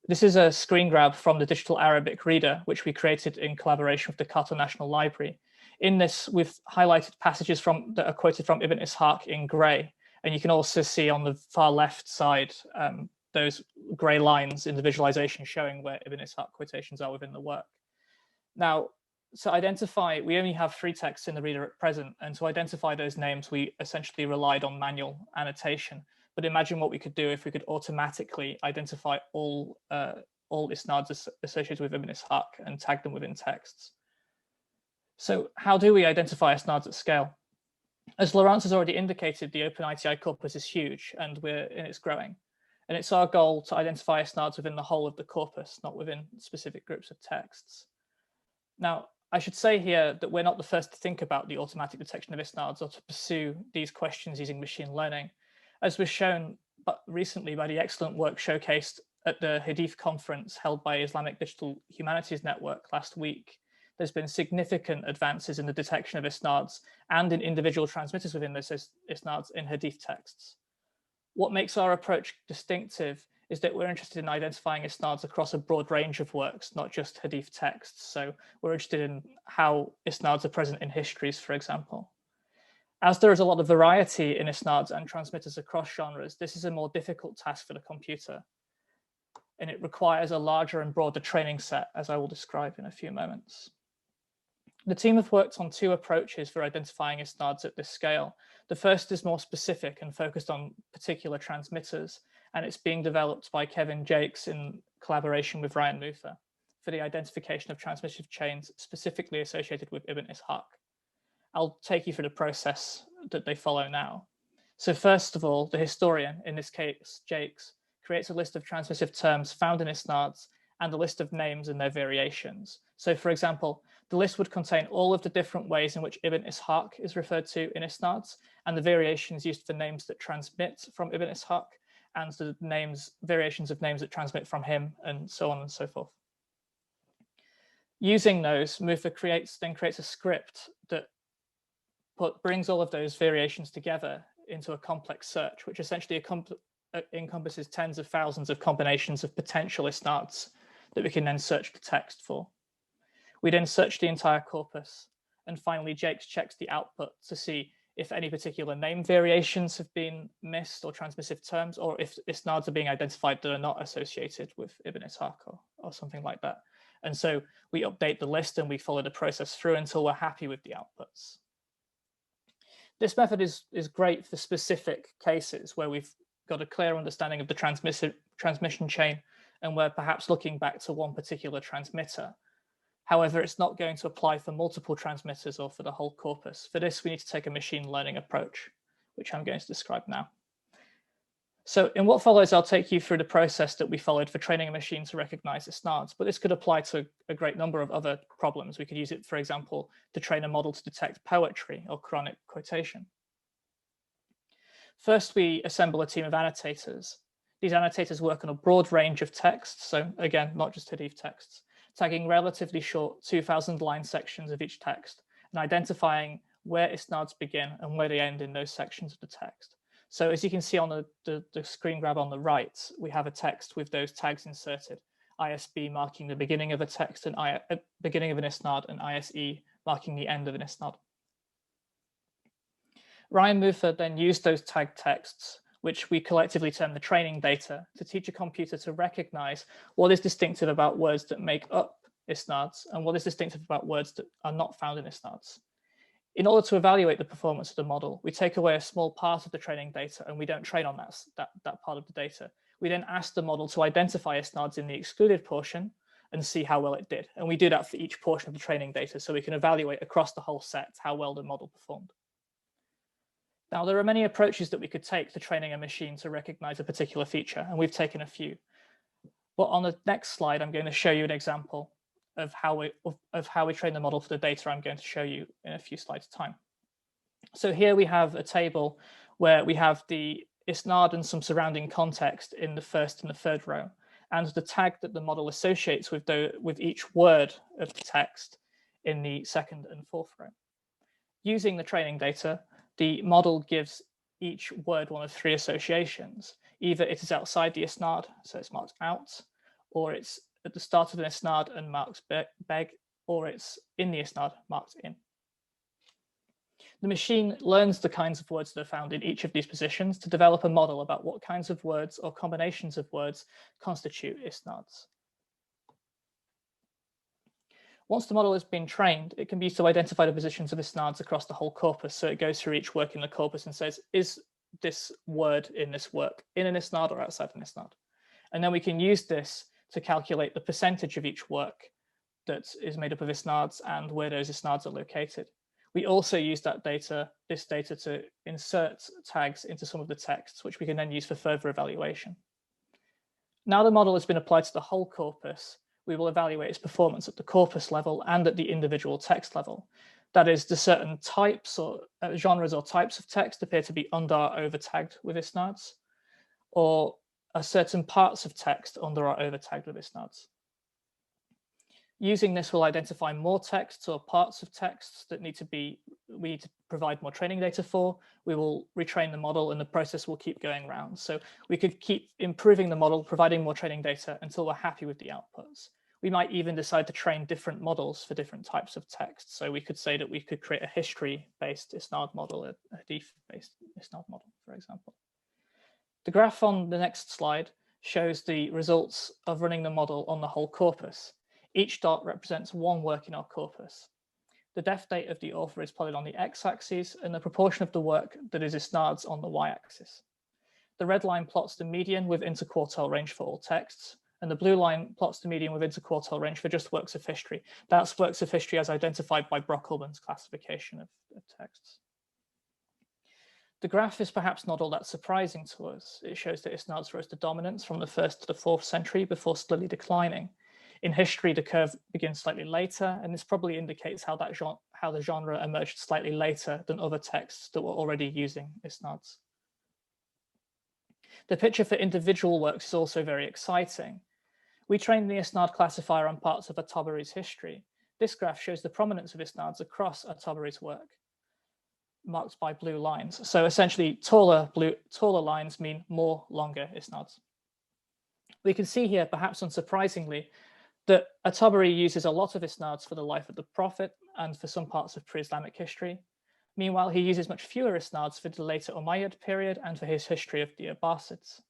This is a screen grab from the Digital Arabic Reader, which we created in collaboration with the Qatar National Library. In this, we've highlighted passages that are quoted from Ibn Ishaq in grey, and you can also see on the far left side those grey lines in the visualization showing where Ibn Ishaq quotations are within the work. Now, to identify, we only have 3 texts in the reader at present, and to identify those names, we essentially relied on manual annotation. But imagine what we could do if we could automatically identify all isnads associated with Ibn Ishaq and tag them within texts. So how do we identify isnads at scale? As Lorenz has already indicated, the OpenITI corpus is huge and it's growing. And it's our goal to identify isnads within the whole of the corpus, not within specific groups of texts. Now, I should say here that we're not the first to think about the automatic detection of isnads or to pursue these questions using machine learning. As was shown recently by the excellent work showcased at the Hadith conference held by Islamic Digital Humanities Network last week, there's been significant advances in the detection of isnads and in individual transmitters within those isnads in Hadith texts. What makes our approach distinctive is that we're interested in identifying isnads across a broad range of works, not just Hadith texts. So we're interested in how isnads are present in histories, for example. As there is a lot of variety in isnads and transmitters across genres, this is a more difficult task for the computer, and it requires a larger and broader training set, as I will describe in a few moments. The team have worked on 2 approaches for identifying isnads at this scale. The first is more specific and focused on particular transmitters, and it's being developed by Kevin Jakes in collaboration with Ryan Muther for the identification of transmissive chains specifically associated with Ibn Ishaq. I'll take you through the process that they follow now. So first of all, the historian, in this case Jakes, creates a list of transmissive terms found in isnads and a list of names and their variations. So for example, the list would contain all of the different ways in which Ibn Ishaq is referred to in isnads and the variations used for names that transmit from Ibn Ishaq and the variations of names that transmit from him, and so on and so forth. Using those, Muther then creates a script that brings all of those variations together into a complex search, which essentially encompasses tens of thousands of combinations of potential isnads that we can then search the text for. We then search the entire corpus, and finally Jakes checks the output to see if any particular name variations have been missed or transmissive terms, or if isnads are being identified that are not associated with Ibn Ishaq or something like that. And so we update the list and we follow the process through until we're happy with the outputs. This method is great for specific cases where we've got a clear understanding of the transmission chain and we're perhaps looking back to one particular transmitter. However, it's not going to apply for multiple transmitters or for the whole corpus. For this, we need to take a machine learning approach, which I'm going to describe now. So in what follows, I'll take you through the process that we followed for training a machine to recognize isnads, but this could apply to a great number of other problems. We could use it, for example, to train a model to detect poetry or Quranic quotation. First, we assemble a team of annotators. These annotators work on a broad range of texts, so again, not just Hadith texts, tagging relatively short 2,000-line sections of each text and identifying where isnads begin and where they end in those sections of the text. So as you can see on the screen grab on the right, we have a text with those tags inserted, ISB marking the beginning of a text and beginning of an isnad, and ISE marking the end of an isnad. Ryan Muther then used those tagged texts, which we collectively term the training data, to teach a computer to recognize what is distinctive about words that make up isnads and what is distinctive about words that are not found in isnads. In order to evaluate the performance of the model, we take away a small part of the training data and we don't train on that part of the data. We then ask the model to identify isnads in the excluded portion and see how well it did. And we do that for each portion of the training data so we can evaluate across the whole set how well the model performed. Now, there are many approaches that we could take to training a machine to recognize a particular feature, and we've taken a few. But on the next slide, I'm going to show you an example of how we train the model for the data I'm going to show you in a few slides' time. So here we have a table where we have the isnad and some surrounding context in the first and the third row, and the tag that the model associates with each word of the text in the second and fourth row. Using the training data, the model gives each word one of three associations. Either it is outside the isnad, so it's marked out, or it's at the start of an isnad and marks beg, or it's in the isnad, marked in. The machine learns the kinds of words that are found in each of these positions to develop a model about what kinds of words or combinations of words constitute isnads. Once the model has been trained, it can be used to identify the positions of isnads across the whole corpus. So it goes through each work in the corpus and says, is this word in this work in an isnad or outside an isnad? And then we can use this to calculate the percentage of each work that is made up of isnads and where those isnads are located. We also use this data to insert tags into some of the texts, which we can then use for further evaluation. Now the model has been applied to the whole corpus, we will evaluate its performance at the corpus level and at the individual text level. That is, do certain types or genres or types of text appear to be under or over tagged with isnads, or are certain parts of text under or over tagged with isnads. Using this, we'll identify more texts or parts of texts that we need to provide more training data for. We will retrain the model and the process will keep going round. So we could keep improving the model, providing more training data until we're happy with the outputs. We might even decide to train different models for different types of text. So we could say that we could create a history-based isnad model, a hadith-based isnad model, for example. The graph on the next slide shows the results of running the model on the whole corpus. Each dot represents one work in our corpus. The death date of the author is plotted on the x-axis and the proportion of the work that is isnads on the y-axis. The red line plots the median with interquartile range for all texts, and the blue line plots the median with interquartile range for just works of history. That's works of history as identified by Brock-Ullman's classification of texts. The graph is perhaps not all that surprising to us. It shows that isnads rose to dominance from the 1st to the 4th century before slowly declining. In history, the curve begins slightly later, and this probably indicates how the genre emerged slightly later than other texts that were already using isnads. The picture for individual works is also very exciting. We trained the isnad classifier on parts of at-Tabari's history. This graph shows the prominence of isnads across at-Tabari's work, marked by blue lines. So essentially, taller lines mean more longer isnads. We can see here, perhaps unsurprisingly, that at-Tabari uses a lot of isnads for the life of the Prophet and for some parts of pre-Islamic history. Meanwhile, he uses much fewer isnads for the later Umayyad period and for his history of the Abbasids.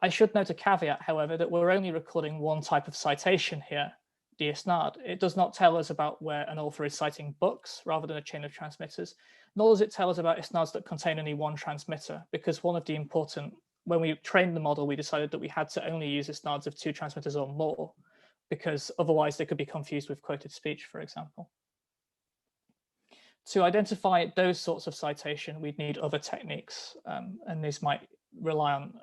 I should note a caveat, however, that we're only recording one type of citation here, the isnad. It does not tell us about where an author is citing books rather than a chain of transmitters, nor does it tell us about isnads that contain only one transmitter, because when we trained the model, we decided that we had to only use isnads of 2 transmitters or more, because otherwise they could be confused with quoted speech, for example. To identify those sorts of citation, we'd need other techniques, and these might rely on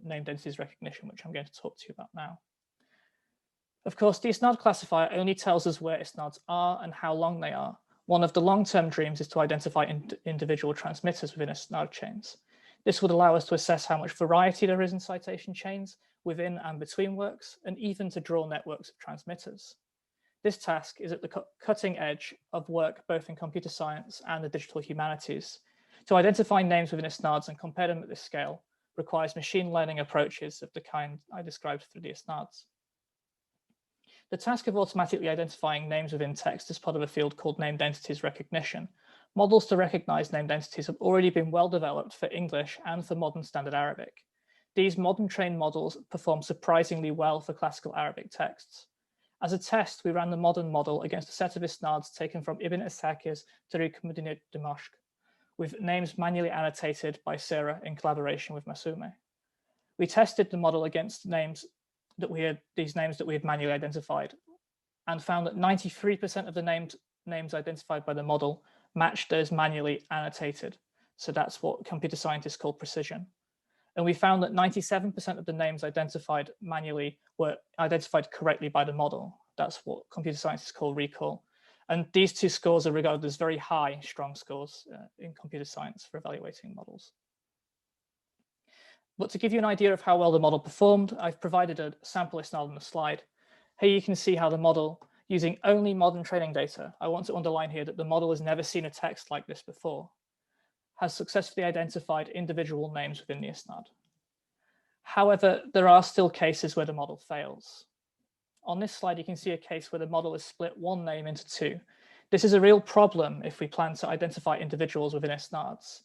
named entities recognition, which I'm going to talk to you about now. Of course, the isnad classifier only tells us where isnads are and how long they are. One of the long-term dreams is to identify individual transmitters within isnad chains. This would allow us to assess how much variety there is in citation chains within and between works, and even to draw networks of transmitters. This task is at the cutting edge of work both in computer science and the digital humanities. To identify names within isnads and compare them at this scale requires machine learning approaches of the kind I described through the isnads. The task of automatically identifying names within text is part of a field called named entities recognition. Models to recognize named entities have already been well developed for English and for modern standard Arabic. These modern trained models perform surprisingly well for classical Arabic texts. As a test, we ran the modern model against a set of isnads taken from Ibn Asäkir's Tariq Madinat Damascus, with names manually annotated by Sarah in collaboration with Masume. We tested the model against these names that we had manually identified, and found that 93% of the names identified by the model matched those manually annotated. So that's what computer scientists call precision. And we found that 97% of the names identified manually were identified correctly by the model. That's what computer scientists call recall. And these two scores are regarded as very high, strong scores in computer science for evaluating models. But to give you an idea of how well the model performed, I've provided a sample isnad on the slide. Here you can see how the model, using only modern training data, I want to underline here that the model has never seen a text like this before, has successfully identified individual names within the isnad. However, there are still cases where the model fails. On this slide, you can see a case where the model has split one name into 2. This is a real problem if we plan to identify individuals within isnads.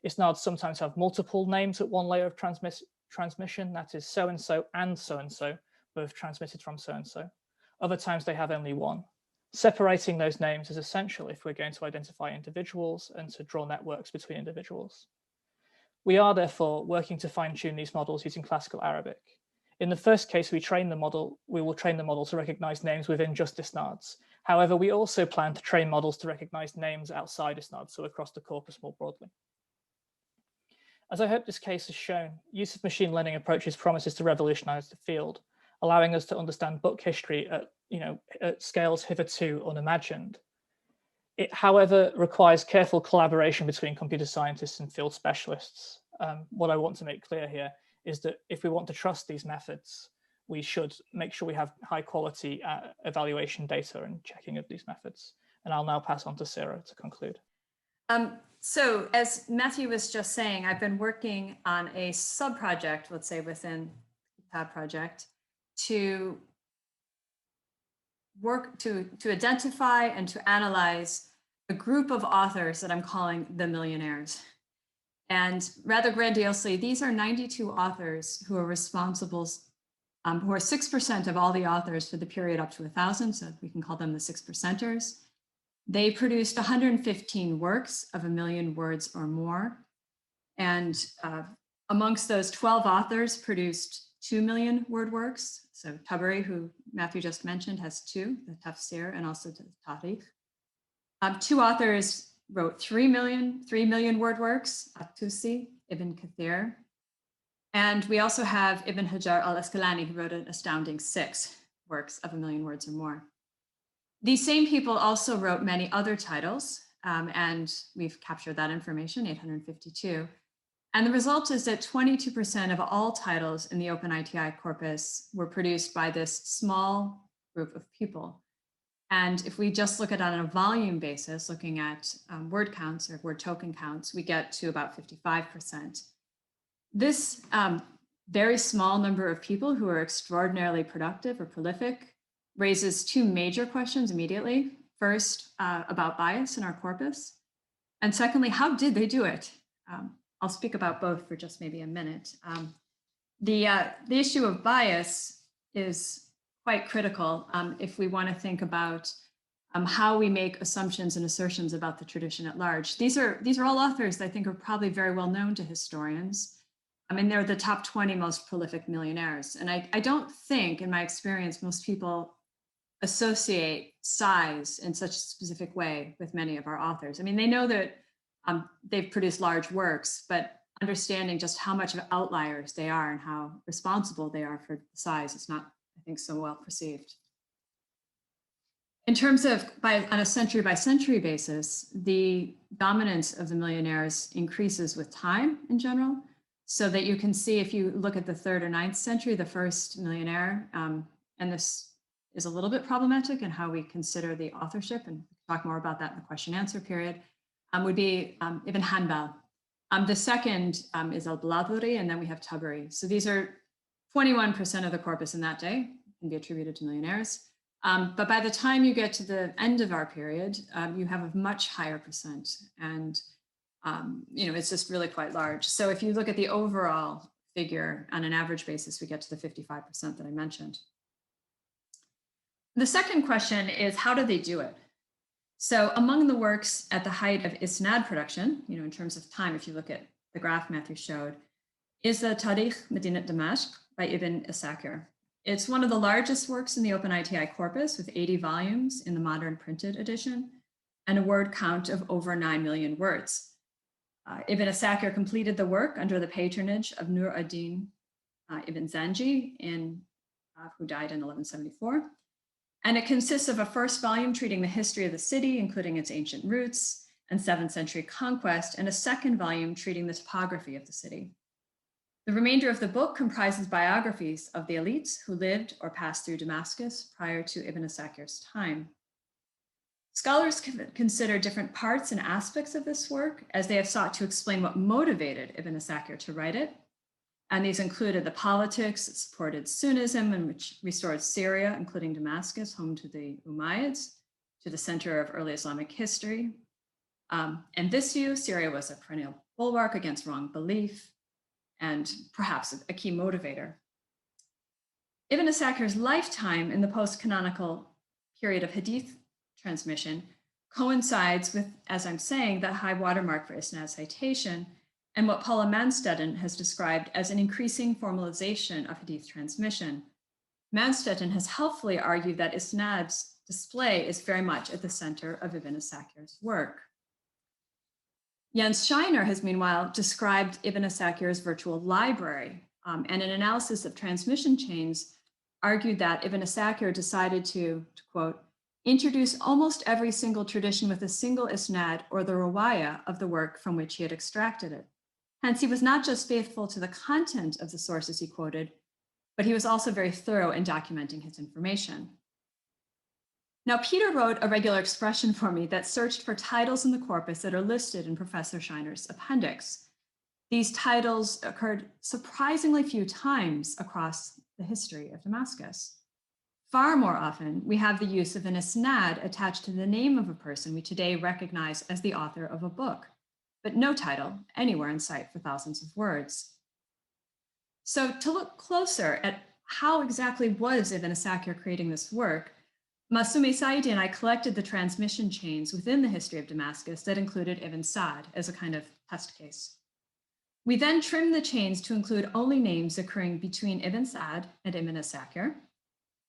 Isnads sometimes have multiple names at one layer of transmission, that is so-and-so and so-and-so, both transmitted from so-and-so. Other times they have only one. Separating those names is essential if we're going to identify individuals and to draw networks between individuals. We are therefore working to fine-tune these models using classical Arabic. In the first case, we will train the model to recognize names within just isnads. However, we also plan to train models to recognize names outside isnads, so across the corpus more broadly. As I hope this case has shown, use of machine learning approaches promises to revolutionize the field, allowing us to understand book history at scales hitherto unimagined. It, however, requires careful collaboration between computer scientists and field specialists. What I want to make clear here is that if we want to trust these methods, we should make sure we have high quality evaluation data and checking of these methods. And I'll now pass on to Sarah to conclude. So as Mathew was just saying, I've been working on a sub-project, let's say within the KITAB project, to work to identify and to analyze a group of authors that I'm calling the millionaires. And rather grandiosely, these are 92 authors who are responsible, who are 6% of all the authors for the period up to 1,000, so we can call them the 6%ers. They produced 115 works of 1 million words or more. And amongst those, 12 authors produced 2 million word works. So Tabari, who Mathew just mentioned, has 2, the tafsir and also the tarikh. 2 authors wrote 3 million word works, At-Tusi, Ibn Kathir. And we also have Ibn Hajar al-Asqalani, who wrote an astounding 6 works of 1 million words or more. These same people also wrote many other titles, and we've captured that information, 852. And the result is that 22% of all titles in the OpenITI corpus were produced by this small group of people. And if we just look at it on a volume basis, looking at word counts or word token counts, we get to about 55%. This very small number of people who are extraordinarily productive or prolific raises 2 major questions immediately. First, about bias in our corpus. And secondly, how did they do it? I'll speak about both for just maybe a minute. The issue of bias is quite critical if we want to think about how we make assumptions and assertions about the tradition at large. These are all authors that I think are probably very well known to historians. I mean, they're the top 20 most prolific millionaires. And I don't think, in my experience, most people associate size in such a specific way with many of our authors. I mean, they know that they've produced large works, but understanding just how much of outliers they are and how responsible they are for size is not, I think, so well perceived. In terms of, on a century by century basis, the dominance of the millionaires increases with time in general, so that you can see if you look at the 3rd or 9th century, the first millionaire, and this is a little bit problematic in how we consider the authorship, and we'll talk more about that in the question answer period, would be Ibn Hanbal. The second is al-Baladhuri, and then we have Tabari. So these are 21% of the corpus in that day, can be attributed to millionaires. But by the time you get to the end of our period, you have a much higher percent. And it's just really quite large. So if you look at the overall figure on an average basis, we get to the 55% that I mentioned. The second question is, how do they do it? So among the works at the height of isnad production, in terms of time, if you look at the graph Mathew showed, is the Tarikh Medinat Damascus by Ibn Asäkir. It's one of the largest works in the OpenITI corpus, with 80 volumes in the modern printed edition and a word count of over 9 million words. Ibn Asäkir completed the work under the patronage of Nur ad-Din Ibn Zanji, who died in 1174. And it consists of a first volume treating the history of the city, including its ancient roots and 7th century conquest, and a second volume treating the topography of the city. The remainder of the book comprises biographies of the elites who lived or passed through Damascus prior to Ibn Asakir's time. Scholars consider different parts and aspects of this work as they have sought to explain what motivated Ibn Asäkir to write it. And these included the politics that supported Sunnism and which restored Syria, including Damascus, home to the Umayyads, to the center of early Islamic history. In this view, Syria was a perennial bulwark against wrong belief and perhaps a key motivator. Ibn Asäkir's lifetime in the post-canonical period of hadith transmission coincides with, as I'm saying, the high watermark for isnad citation and what Paula Manstetten has described as an increasing formalization of hadith transmission. Manstetten has helpfully argued that isnad's display is very much at the center of Ibn Asäkir's work. Jens Scheiner has meanwhile described Ibn Asäkir's virtual library and an analysis of transmission chains argued that Ibn Asäkir decided to quote, introduce almost every single tradition with a single isnad or the rawaya of the work from which he had extracted it. Hence, he was not just faithful to the content of the sources he quoted, but he was also very thorough in documenting his information. Now, Peter wrote a regular expression for me that searched for titles in the corpus that are listed in Professor Scheiner's appendix. These titles occurred surprisingly few times across the history of Damascus. Far more often, we have the use of an isnad attached to the name of a person we today recognize as the author of a book, but no title anywhere in sight for thousands of words. So to look closer at how exactly was Ibn Asäkir creating this work, Masumi Saidi and I collected the transmission chains within the history of Damascus that included Ibn Sa'd as a kind of test case. We then trimmed the chains to include only names occurring between Ibn Sa'd and Ibn Asäkir.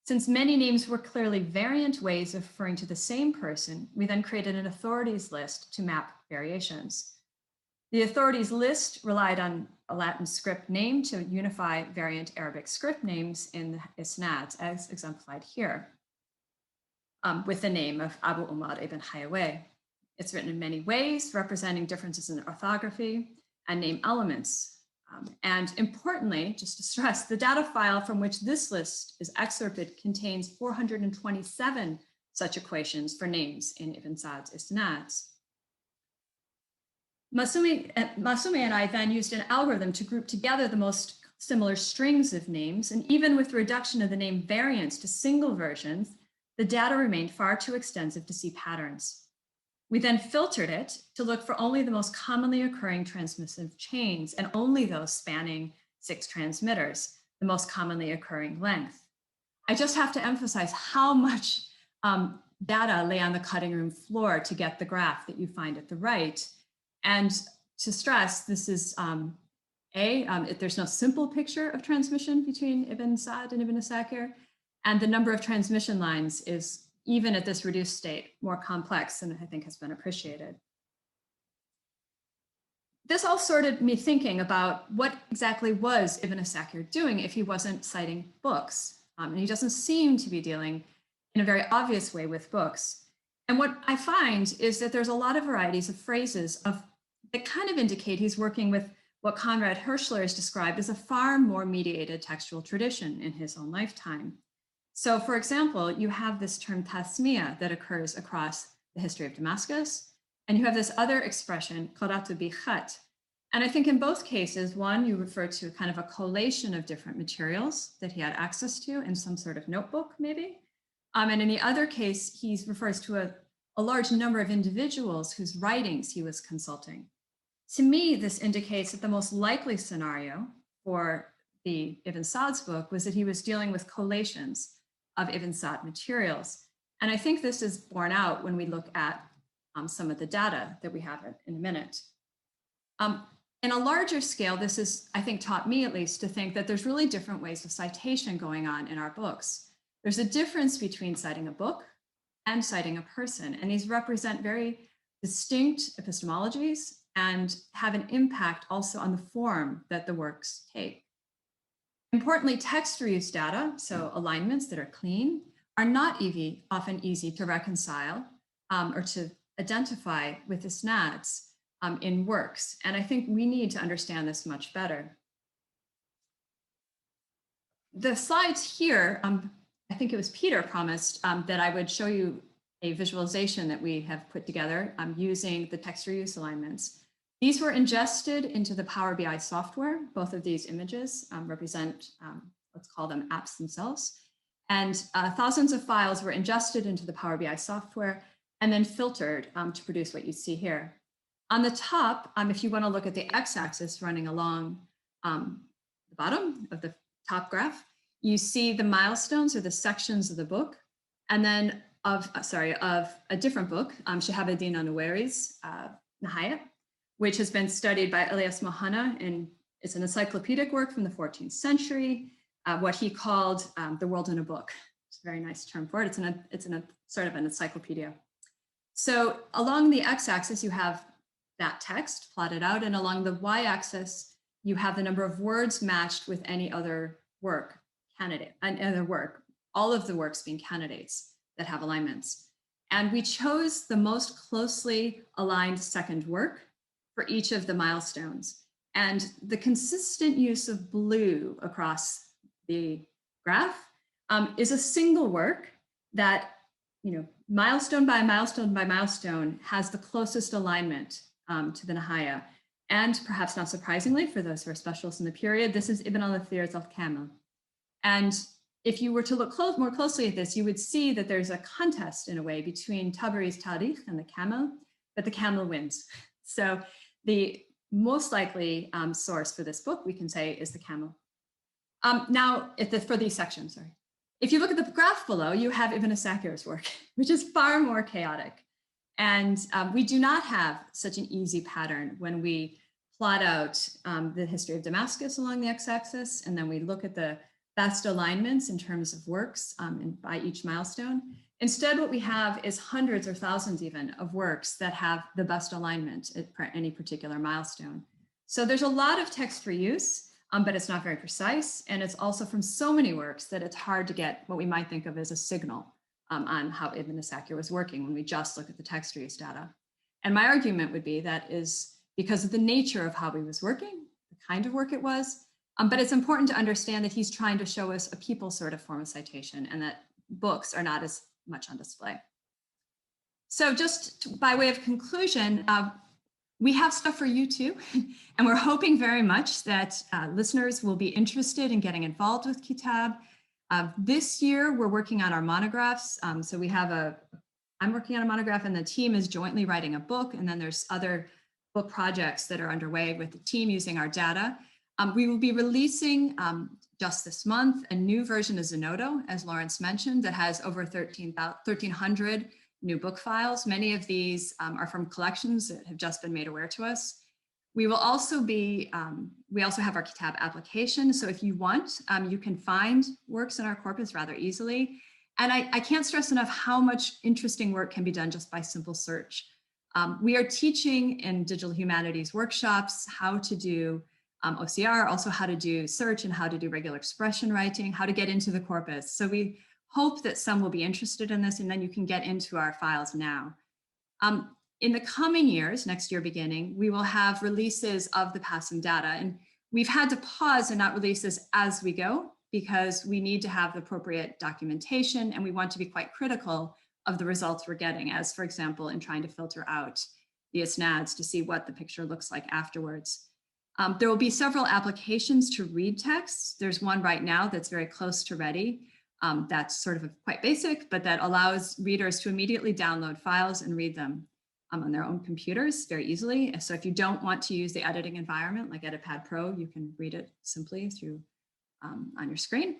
Since many names were clearly variant ways of referring to the same person, we then created an authorities list to map variations. The authorities list relied on a Latin script name to unify variant Arabic script names in the isnads, as exemplified here, with the name of Abu Umar ibn Hayaway. It's written in many ways, representing differences in orthography and name elements. And importantly, just to stress, the data file from which this list is excerpted contains 427 such equations for names in Ibn Sa'd's isnads. Masumi and I then used an algorithm to group together the most similar strings of names, and even with reduction of the name variants to single versions, the data remained far too extensive to see patterns. We then filtered it to look for only the most commonly occurring transmissive chains and only those spanning 6 transmitters, the most commonly occurring length. I just have to emphasize how much data lay on the cutting room floor to get the graph that you find at the right. And to stress, this is there's no simple picture of transmission between Ibn Sa'd and Ibn Asäkir, and the number of transmission lines is, even at this reduced state, more complex than I think has been appreciated. This all started me thinking about what exactly was Ibn Asäkir doing if he wasn't citing books. And he doesn't seem to be dealing in a very obvious way with books. And what I find is that there's a lot of varieties of phrases that kind of indicate he's working with what Konrad Hirschler has described as a far more mediated textual tradition in his own lifetime. So for example, you have this term tasmiya that occurs across the history of Damascus, and you have this other expression, qara'tu bi khat. And I think in both cases, one, you refer to kind of a collation of different materials that he had access to in some sort of notebook, maybe. And in the other case, he refers to a large number of individuals whose writings he was consulting. To me, this indicates that the most likely scenario for the Ibn Sa'd's book was that he was dealing with collations of Ibn Sa'd materials. And I think this is borne out when we look at some of the data that we have in a minute. In a larger scale, this is, I think, taught me at least to think that there's really different ways of citation going on in our books. There's a difference between citing a book and citing a person, and these represent very distinct epistemologies and have an impact also on the form that the works take. Importantly, text reuse data, so alignments that are clean, are not often easy to reconcile or to identify with isnads in works. And I think we need to understand this much better. The slides here, I think it was Peter promised that I would show you a visualization that we have put together using the text reuse alignments. These were ingested into the Power BI software. Both of these images represent, let's call them apps themselves. And thousands of files were ingested into the Power BI software and then filtered to produce what you see here. On the top, if you want to look at the x-axis running along the bottom of the top graph, you see the milestones or the sections of the book, and then of a different book, Shahabuddin Anouari's Nihayat, which has been studied by Ilyas Mohana, and it's an encyclopedic work from the 14th century, what he called the world in a book. It's a very nice term for it. It's in a sort of an encyclopedia. So along the x-axis, you have that text plotted out, and along the y-axis, you have the number of words matched with any other work, all of the works being candidates that have alignments. And we chose the most closely aligned second work for each of the milestones. And the consistent use of blue across the graph is a single work that, milestone by milestone by milestone has the closest alignment to the Nihaya. And perhaps not surprisingly, for those who are specialists in the period, this is Ibn al-Athir's Al-Kamil. And if you were to look more closely at this, you would see that there's a contest in a way between Tabari's Tarikh and the Kamil, but the Kamil wins. So the most likely source for this book, we can say, is the Kamil. Now, for these sections, sorry. If you look at the graph below, you have Ibn Asäkir's work, which is far more chaotic. And we do not have such an easy pattern when we plot out the history of Damascus along the x-axis, and then we look at the best alignments in terms of works by each milestone. Instead, what we have is hundreds or thousands even of works that have the best alignment at any particular milestone. So there's a lot of text for use, but it's not very precise. And it's also from so many works that it's hard to get what we might think of as a signal on how Ibn Asäkir was working when we just look at the text reuse data. And my argument would be that is because of the nature of how he was working, the kind of work it was, but it's important to understand that he's trying to show us a people sort of form of citation and that books are not as much on display. So just by way of conclusion, we have stuff for you too, and we're hoping very much that listeners will be interested in getting involved with KITAB. This year, we're working on our monographs. So I'm working on a monograph and the team is jointly writing a book, and then there's other book projects that are underway with the team using our data. We will be releasing just this month a new version of Zenodo, as Lorenz mentioned, that has over 1,300 new book files. Many of these are from collections that have just been made aware to us. We will also be, we also have our KITAB application. So if you want, you can find works in our corpus rather easily. And I can't stress enough how much interesting work can be done just by simple search. We are teaching in digital humanities workshops how to do OCR, also how to do search and how to do regular expression writing, how to get into the corpus. So we hope that some will be interested in this, and then you can get into our files now. In the coming years, next year beginning, we will have releases of the passim data. And we've had to pause and not release this as we go because we need to have the appropriate documentation and we want to be quite critical of the results we're getting, as for example, in trying to filter out the isnads to see what the picture looks like afterwards. There will be several applications to read texts. There's one right now that's very close to ready. That's sort of quite basic, but that allows readers to immediately download files and read them on their own computers very easily. So if you don't want to use the editing environment like Editpad Pro, you can read it simply through on your screen.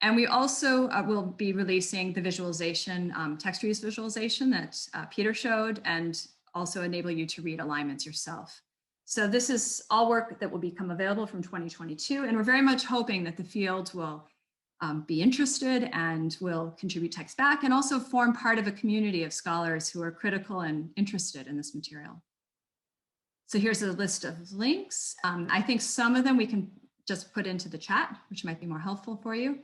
And we also will be releasing the visualization, text reuse visualization that Peter showed, and also enable you to read alignments yourself. So this is all work that will become available from 2022. And we're very much hoping that the field will be interested and will contribute text back and also form part of a community of scholars who are critical and interested in this material. So here's a list of links. I think some of them we can just put into the chat, which might be more helpful for you.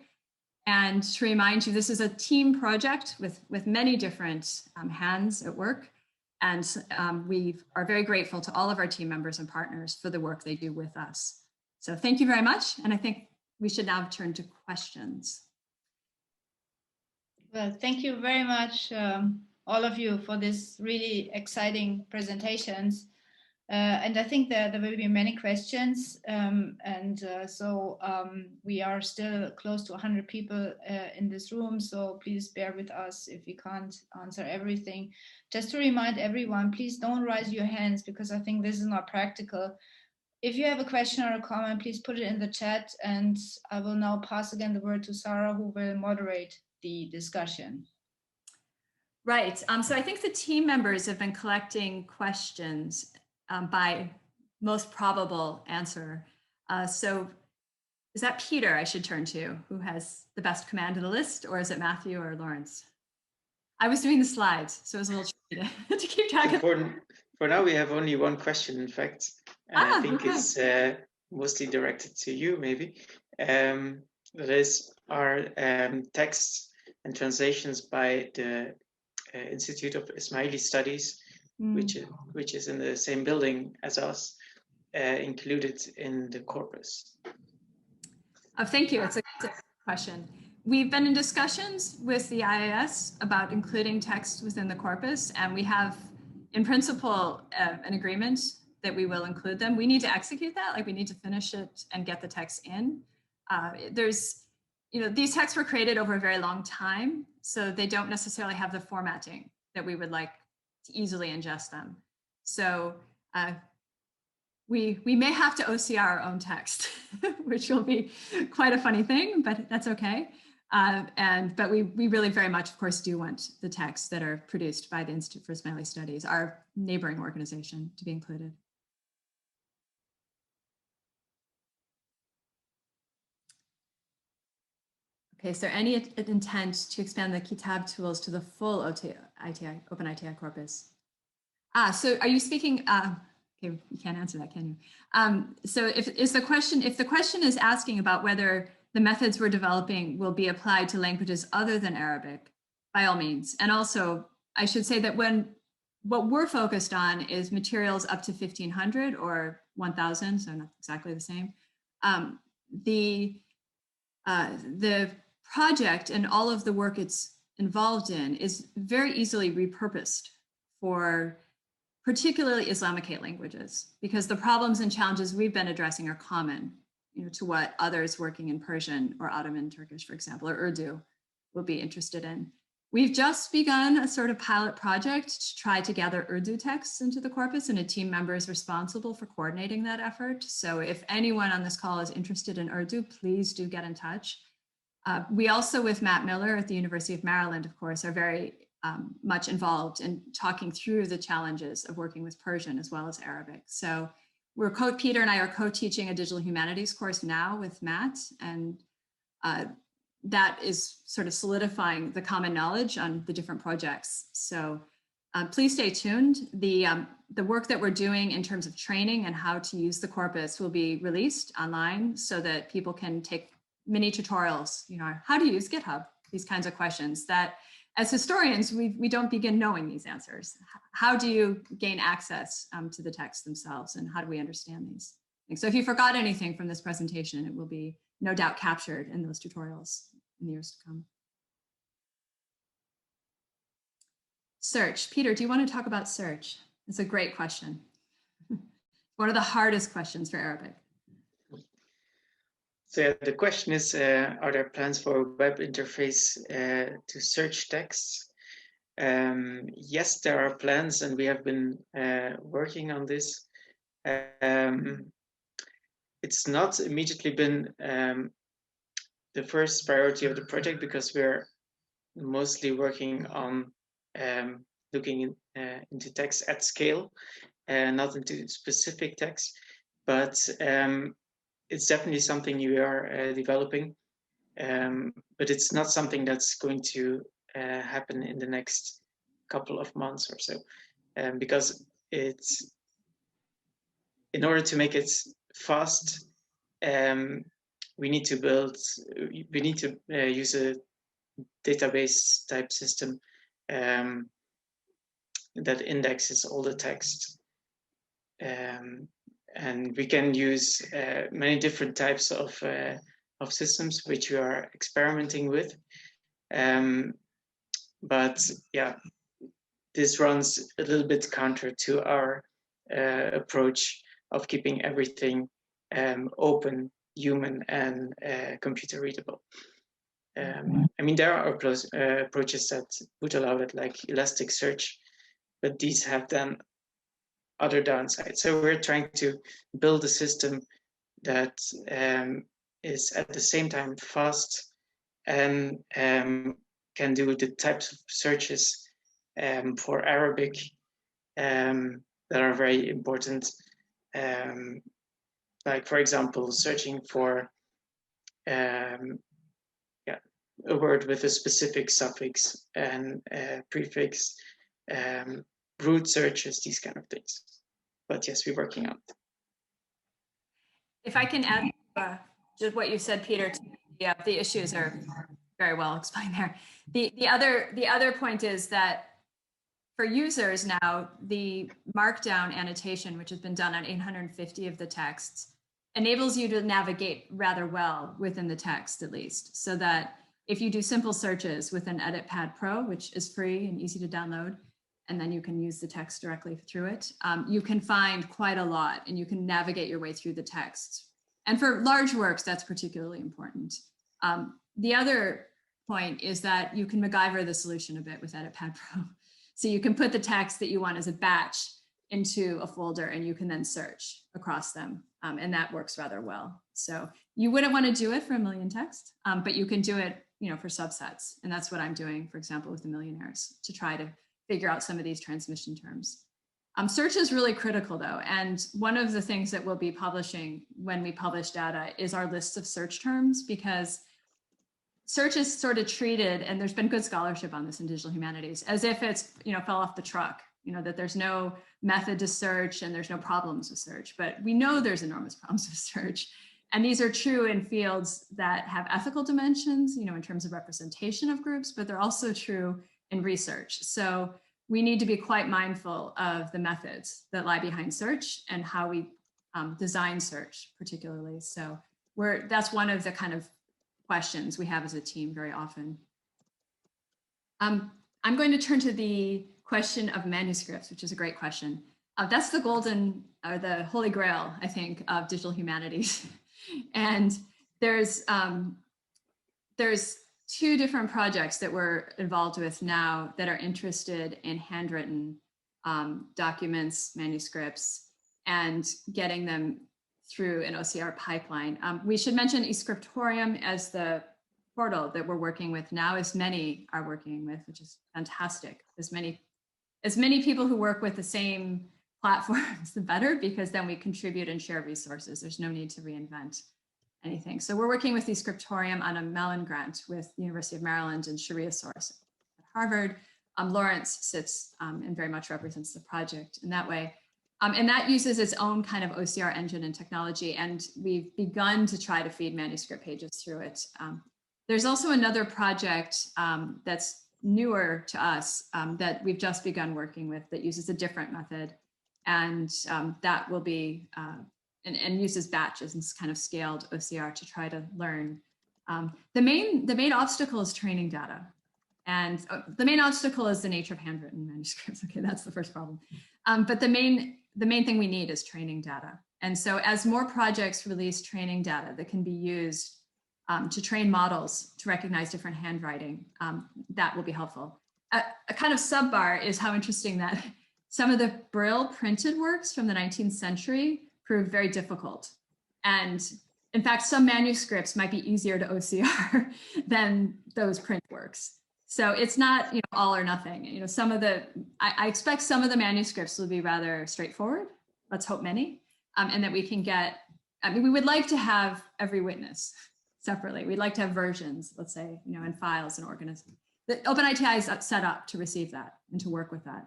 And to remind you, this is a team project with many different hands at work. And we are very grateful to all of our team members and partners for the work they do with us. So thank you very much. And I think we should now turn to questions. Well, thank you very much, all of you, for this really exciting presentations. And I think that there will be many questions, so we are still close to 100 people in this room, so please bear with us if we can't answer everything. Just to remind everyone, please don't raise your hands because I think this is not practical. If you have a question or a comment, please put it in the chat, and I will now pass again the word to Sarah, who will moderate the discussion. Right, so I think the team members have been collecting questions by most probable answer. So is that Peter I should turn to, who has the best command of the list, or is it Mathew or Lorenz? I was doing the slides, so it was a little tricky to keep track of. For now, we have only one question, in fact, and I think it's mostly directed to you, maybe. That is, are texts and translations by the Institute of Ismaili Studies, which is in the same building as us, included in the corpus? Thank you. It's a good question. We've been in discussions with the IIS about including text within the corpus, and we have, in principle, an agreement that we will include them. We need to execute that, like we need to finish it and get the text in. These texts were created over a very long time, so they don't necessarily have the formatting that we would like to easily ingest them. So we may have to OCR our own text, which will be quite a funny thing, but that's okay. But we really very much, of course, do want the texts that are produced by the Institute for Ismaili Studies, our neighboring organization, to be included. Okay, is there any intent to expand the KITAB tools to the full OpenITI corpus? So are you speaking, okay, you can't answer that, can you? So if the question is asking about whether the methods we're developing will be applied to languages other than Arabic, by all means. And also, I should say that what we're focused on is materials up to 1500 or 1000, so not exactly the same. The project and all of the work it's involved in is very easily repurposed for particularly Islamicate languages, because the problems and challenges we've been addressing are common, to what others working in Persian or Ottoman Turkish, for example, or Urdu will be interested in. We've just begun a sort of pilot project to try to gather Urdu texts into the corpus, and a team member is responsible for coordinating that effort. So if anyone on this call is interested in Urdu, please do get in touch. We also, with Matt Miller at the University of Maryland, of course, are very much involved in talking through the challenges of working with Persian as well as Arabic. So Peter and I are co-teaching a digital humanities course now with Matt, and that is sort of solidifying the common knowledge on the different projects. So please stay tuned. The work that we're doing in terms of training and how to use the corpus will be released online so that people can take mini tutorials, how to use GitHub, these kinds of questions that as historians, we don't begin knowing these answers. How do you gain access to the texts themselves, and how do we understand these things? So if you forgot anything from this presentation, it will be no doubt captured in those tutorials in the years to come. Search. Peter, do you want to talk about search? It's a great question. One of the hardest questions for Arabic. So the question is, are there plans for a web interface to search texts? Yes, there are plans, and we have been working on this. It's not immediately been the first priority of the project, because we're mostly working on looking into text at scale, not into specific text, but it's definitely something you are developing, but it's not something that's going to happen in the next couple of months or so, because it's, in order to make it fast, we need to use a database type system that indexes all the text. And we can use many different types of systems which we are experimenting with. But yeah, this runs a little bit counter to our approach of keeping everything open, human, and computer readable. I mean, there are approaches that would allow it, like Elasticsearch, but these have then other downsides. So we're trying to build a system that is at the same time fast and can do the types of searches for Arabic that are very important. Like, for example, searching for a word with a specific suffix and prefix, root searches, these kind of things. But yes, we're working on it. If I can add just what you said, Peter, yeah, the issues are very well explained there. The other point is that for users now, the markdown annotation, which has been done on 850 of the texts, enables you to navigate rather well within the text, at least, so that if you do simple searches with an EditPad Pro, which is free and easy to download, and then you can use the text directly through it, you can find quite a lot and you can navigate your way through the text. And for large works, that's particularly important. The other point is that you can MacGyver the solution a bit with EditPad Pro. So you can put the text that you want as a batch into a folder and you can then search across them. And that works rather well. So you wouldn't want to do it for a million texts, but you can do it, for subsets. And that's what I'm doing, for example, with the millionaires, to try to figure out some of these transmission terms. Search is really critical though. And one of the things that we'll be publishing when we publish data is our list of search terms, because search is sort of treated, and there's been good scholarship on this in digital humanities, as if it's, fell off the truck, that there's no method to search and there's no problems with search. But we know there's enormous problems with search. And these are true in fields that have ethical dimensions, in terms of representation of groups, but they're also true in research. So we need to be quite mindful of the methods that lie behind search and how we design search particularly. So that's one of the kind of questions we have as a team very often. I'm going to turn to the question of manuscripts, which is a great question. That's the golden, or the holy grail, I think, of digital humanities. And there's two different projects that we're involved with now that are interested in handwritten documents, manuscripts, and getting them through an OCR pipeline. We should mention eScriptorium as the portal that we're working with now, as many are working with, which is fantastic. As many people who work with the same platforms, the better, because then we contribute and share resources. There's no need to reinvent anything. So we're working with eScriptorium on a Mellon grant with the University of Maryland and Sharia Source at Harvard. Lorenz sits and very much represents the project in that way. And that uses its own kind of OCR engine and technology. And we've begun to try to feed manuscript pages through it. There's also another project that's newer to us that we've just begun working with that uses a different method. And that will be, and uses batches and kind of scaled OCR to try to learn. The main obstacle is training data. And the main obstacle is the nature of handwritten manuscripts. Okay, that's the first problem. But the main thing we need is training data. And so as more projects release training data that can be used to train models to recognize different handwriting, that will be helpful. A kind of subbar is how interesting that some of the Braille printed works from the 19th century proved very difficult. And in fact, some manuscripts might be easier to OCR than those print works. So it's not, all or nothing. I expect some of the manuscripts will be rather straightforward. Let's hope many, and that we can get. We would like to have every witness separately. We'd like to have versions, let's say, and files and organisms. The OpenITI is set up to receive that and to work with that.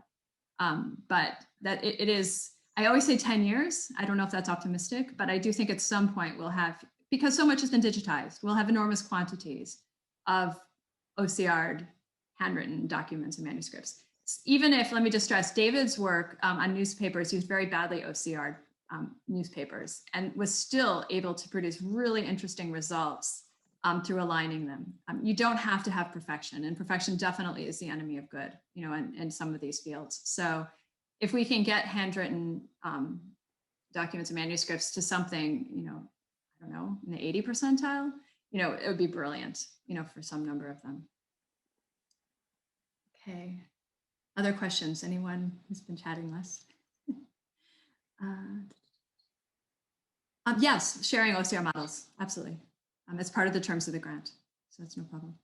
But that it is. I always say 10 years. I don't know if that's optimistic, but I do think at some point we'll have, because so much has been digitized, we'll have enormous quantities of OCR'd handwritten documents and manuscripts. Even if, let me just stress, David's work on newspapers used very badly OCR'd newspapers and was still able to produce really interesting results through aligning them. You don't have to have perfection, and perfection definitely is the enemy of good, in some of these fields. So if we can get handwritten documents and manuscripts to something, I don't know, in the 80 percentile, it would be brilliant, for some number of them. Okay. Other questions? Anyone who's been chatting less? Yes, sharing OCR models, absolutely. It's part of the terms of the grant, so that's no problem.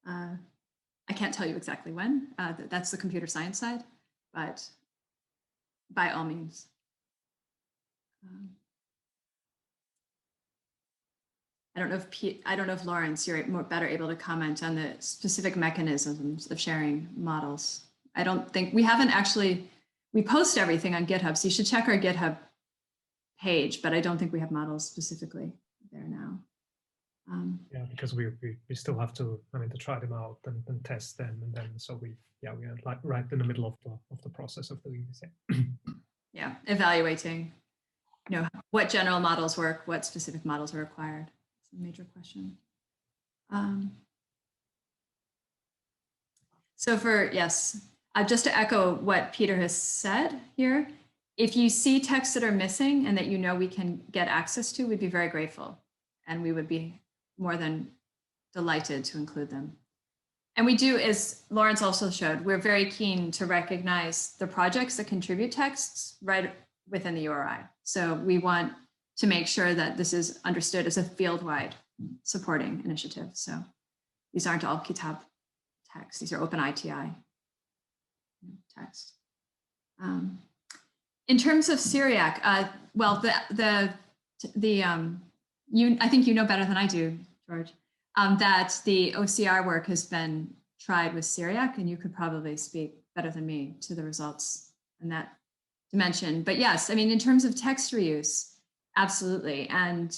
I can't tell you exactly when. That's the computer science side, but by all means. I don't know if Lorenz, you're better able to comment on the specific mechanisms of sharing models. I don't think we haven't actually. We post everything on GitHub, so you should check our GitHub page. But I don't think we have models specifically there now. Yeah, because we still have to to try them out and test them, and then so we are like right in the middle of the process of doing this. Yeah, evaluating, what general models work, what specific models are required. It's a major question. So just to echo what Peter has said here, if you see texts that are missing and that we can get access to, we'd be very grateful, and we would be more than delighted to include them. And we do, as Lorenz also showed, we're very keen to recognize the projects that contribute texts right within the URI. So we want to make sure that this is understood as a field-wide supporting initiative. So these aren't all KITAB texts, these are OpenITI text. In terms of Syriac, well, I think you know better than I do, George, that the OCR work has been tried with Syriac, and you could probably speak better than me to the results in that dimension. But yes, in terms of text reuse, absolutely. And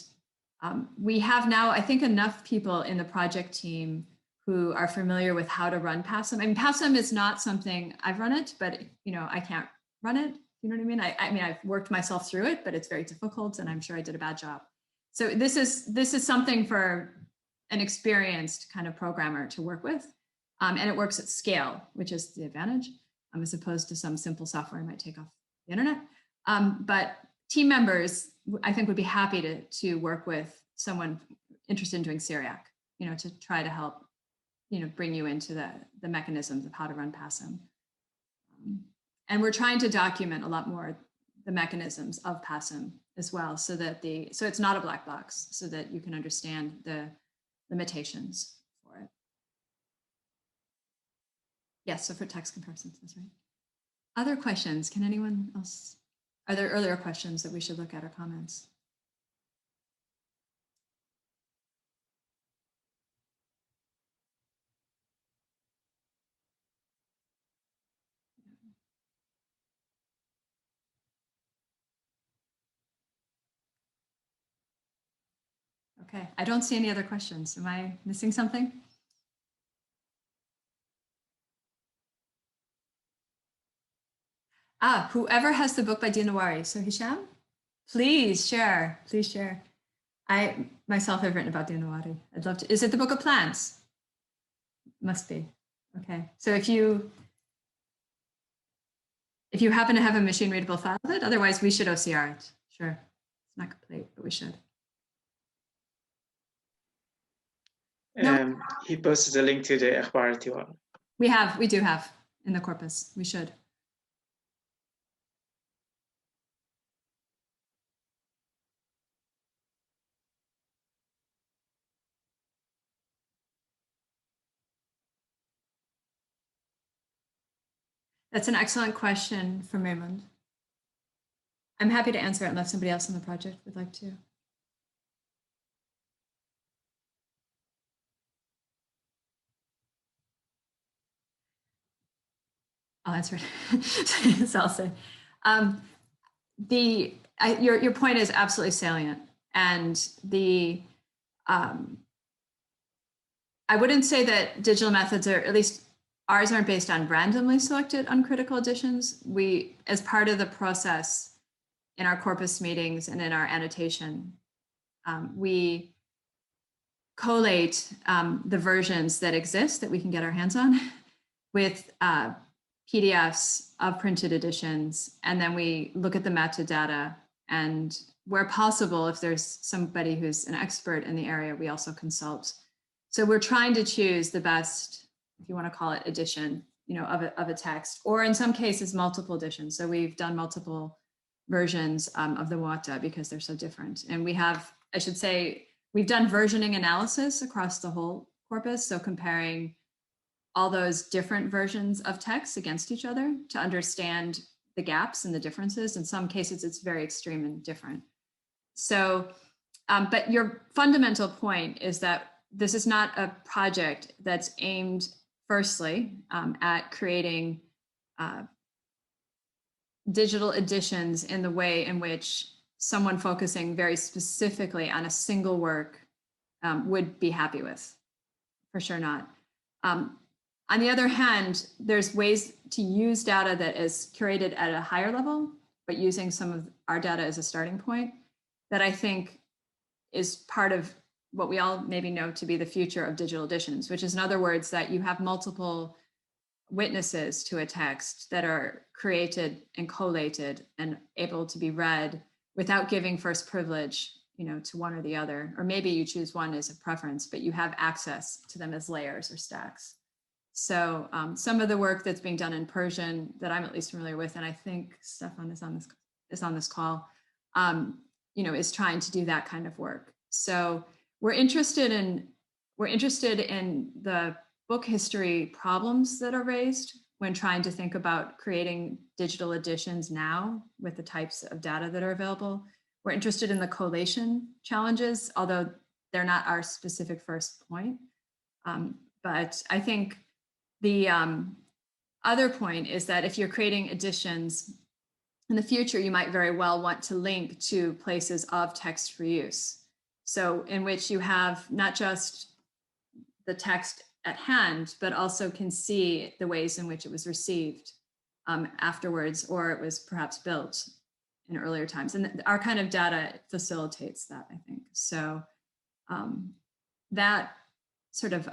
we have now, I think, enough people in the project team who are familiar with how to run passim. Passim is not something I've run it, but I can't run it. You know what I mean? I've worked myself through it, but it's very difficult, and I'm sure I did a bad job. So this is something for an experienced kind of programmer to work with, and it works at scale, which is the advantage, as opposed to some simple software you might take off the internet. But team members, I think, would be happy to work with someone interested in doing Syriac, to try to help, bring you into the mechanisms of how to run passim. And we're trying to document a lot more the mechanisms of passim as well, so it's not a black box, so that you can understand the limitations for it. Yes, so for text comparisons, that's right. Other questions? Can anyone else? Are there earlier questions that we should look at or comments? Okay, I don't see any other questions. Am I missing something? Whoever has the book by Dinawari. So Hisham, please share, please share. I myself have written about Dinawari. I'd love to. Is it the Book of Plants? Must be. Okay, so if you happen to have a machine readable file of it, otherwise we should OCR it. Sure, it's not complete, but we should. He posted a link to the Akhbarati one. We do have in the corpus. We should. That's an excellent question from Raymond. I'm happy to answer it unless somebody else in the project would like to. I'll answer it. So I'll say, your point is absolutely salient, and I wouldn't say that digital methods are, at least ours, aren't based on randomly selected uncritical additions. We, as part of the process in our corpus meetings and in our annotation, we collate the versions that exist that we can get our hands on with PDFs of printed editions, and then we look at the metadata, and where possible, if there's somebody who's an expert in the area, we also consult. So we're trying to choose the best, if you want to call it, edition, of a text, or in some cases, multiple editions. So we've done multiple versions of the Wata because they're so different. And we have, I should say, we've done versioning analysis across the whole corpus. So comparing all those different versions of text against each other to understand the gaps and the differences. In some cases, it's very extreme and different. So, but your fundamental point is that this is not a project that's aimed firstly at creating digital editions in the way in which someone focusing very specifically on a single work would be happy with. For sure not. On the other hand, there's ways to use data that is curated at a higher level, but using some of our data as a starting point that I think is part of what we all maybe know to be the future of digital editions, which is, in other words, that you have multiple witnesses to a text that are created and collated and able to be read without giving first privilege, to one or the other, or maybe you choose one as a preference, but you have access to them as layers or stacks. So some of the work that's being done in Persian that I'm at least familiar with, and I think Stefan is on this call, is trying to do that kind of work. So we're interested in the book history problems that are raised when trying to think about creating digital editions now with the types of data that are available. We're interested in the collation challenges, although they're not our specific first point. But I think the other point is that if you're creating editions in the future, you might very well want to link to places of text for use. So in which you have not just the text at hand, but also can see the ways in which it was received afterwards, or it was perhaps built in earlier times. And our kind of data facilitates that, I think. So that sort of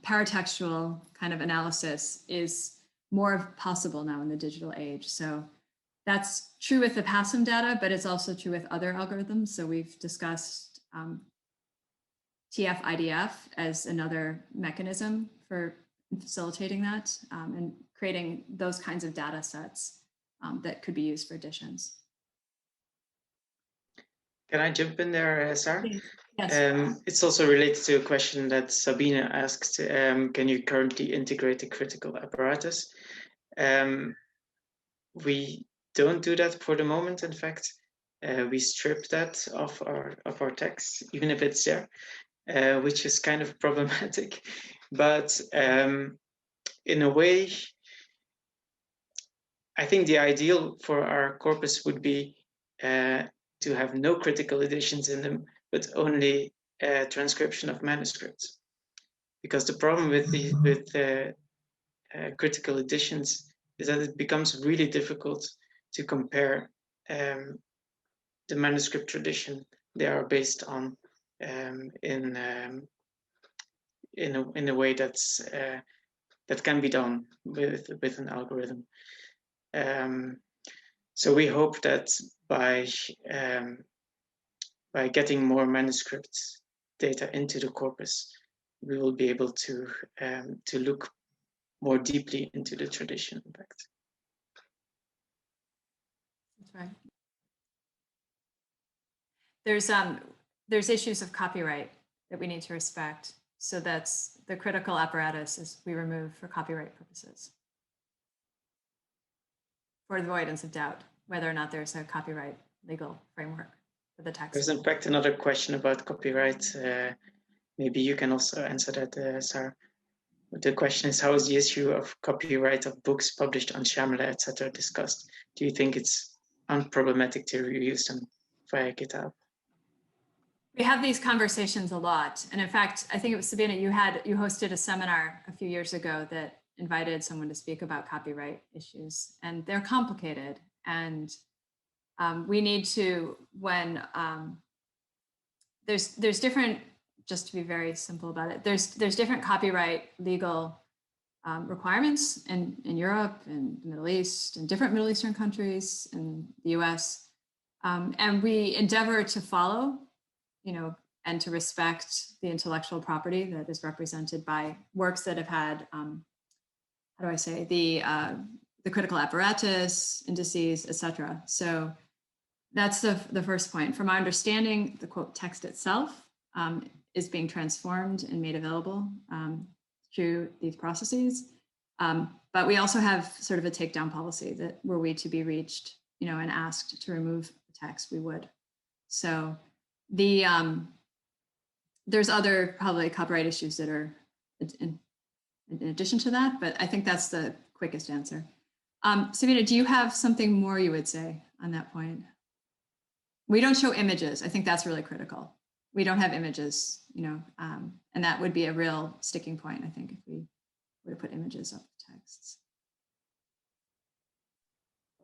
paratextual kind of analysis is more possible now in the digital age. So that's true with the passim data, but it's also true with other algorithms. So we've discussed TF-IDF as another mechanism for facilitating that and creating those kinds of data sets that could be used for editions. Can I jump in there, Sarah? Yes. It's also related to a question that Sabine asked. Can you currently integrate the critical apparatus? We don't do that for the moment. In fact, we strip that of our text, even if it's there, which is kind of problematic. But in a way, I think the ideal for our corpus would be to have no critical editions in them, but only transcription of manuscripts. Because the problem with critical editions is that it becomes really difficult to compare the manuscript tradition they are based on in a way that's that can be done with an algorithm. So we hope that by getting more manuscript data into the corpus, we will be able to look more deeply into the tradition, in fact. That's right. There's issues of copyright that we need to respect. So that's the critical apparatus is we remove for copyright purposes. For the avoidance of doubt, whether or not there's a copyright legal framework for the text. There's in fact another question about copyright. Maybe you can also answer that, Sarah. The question is, how is the issue of copyright of books published on Shamla, etc. discussed? Do you think it's unproblematic to reuse them via KITAB? We have these conversations a lot. And in fact, I think it was Sabine, you hosted a seminar a few years ago that invited someone to speak about copyright issues, and they're complicated. And we need to, when there's different, just to be very simple about it, there's different copyright legal requirements in Europe and the Middle East and different Middle Eastern countries and the US. And we endeavor to follow, and to respect the intellectual property that is represented by works that have had, the critical apparatus, indices, etc. So that's the first point. From our understanding, the quote text itself is being transformed and made available through these processes. But we also have sort of a takedown policy that were we to be reached, and asked to remove the text, we would. So there's other probably copyright issues that are in addition to that, but I think that's the quickest answer. Sabine, do you have something more you would say on that point? We don't show images. I think that's really critical. We don't have images, and that would be a real sticking point, I think, if we were to put images up the texts.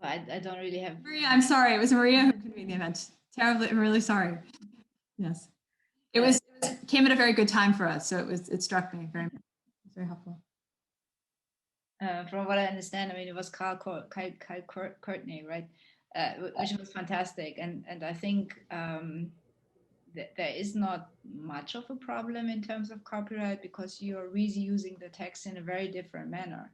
Well, I don't really have. María, I'm sorry. It was María who convened the event. Terribly, I'm really sorry. Yes. It came at a very good time for us, so it struck me very helpful. From what I understand, I mean, it was Kyle Courtney, right? Which was fantastic, and I think there is not much of a problem in terms of copyright because you're reusing the text in a very different manner.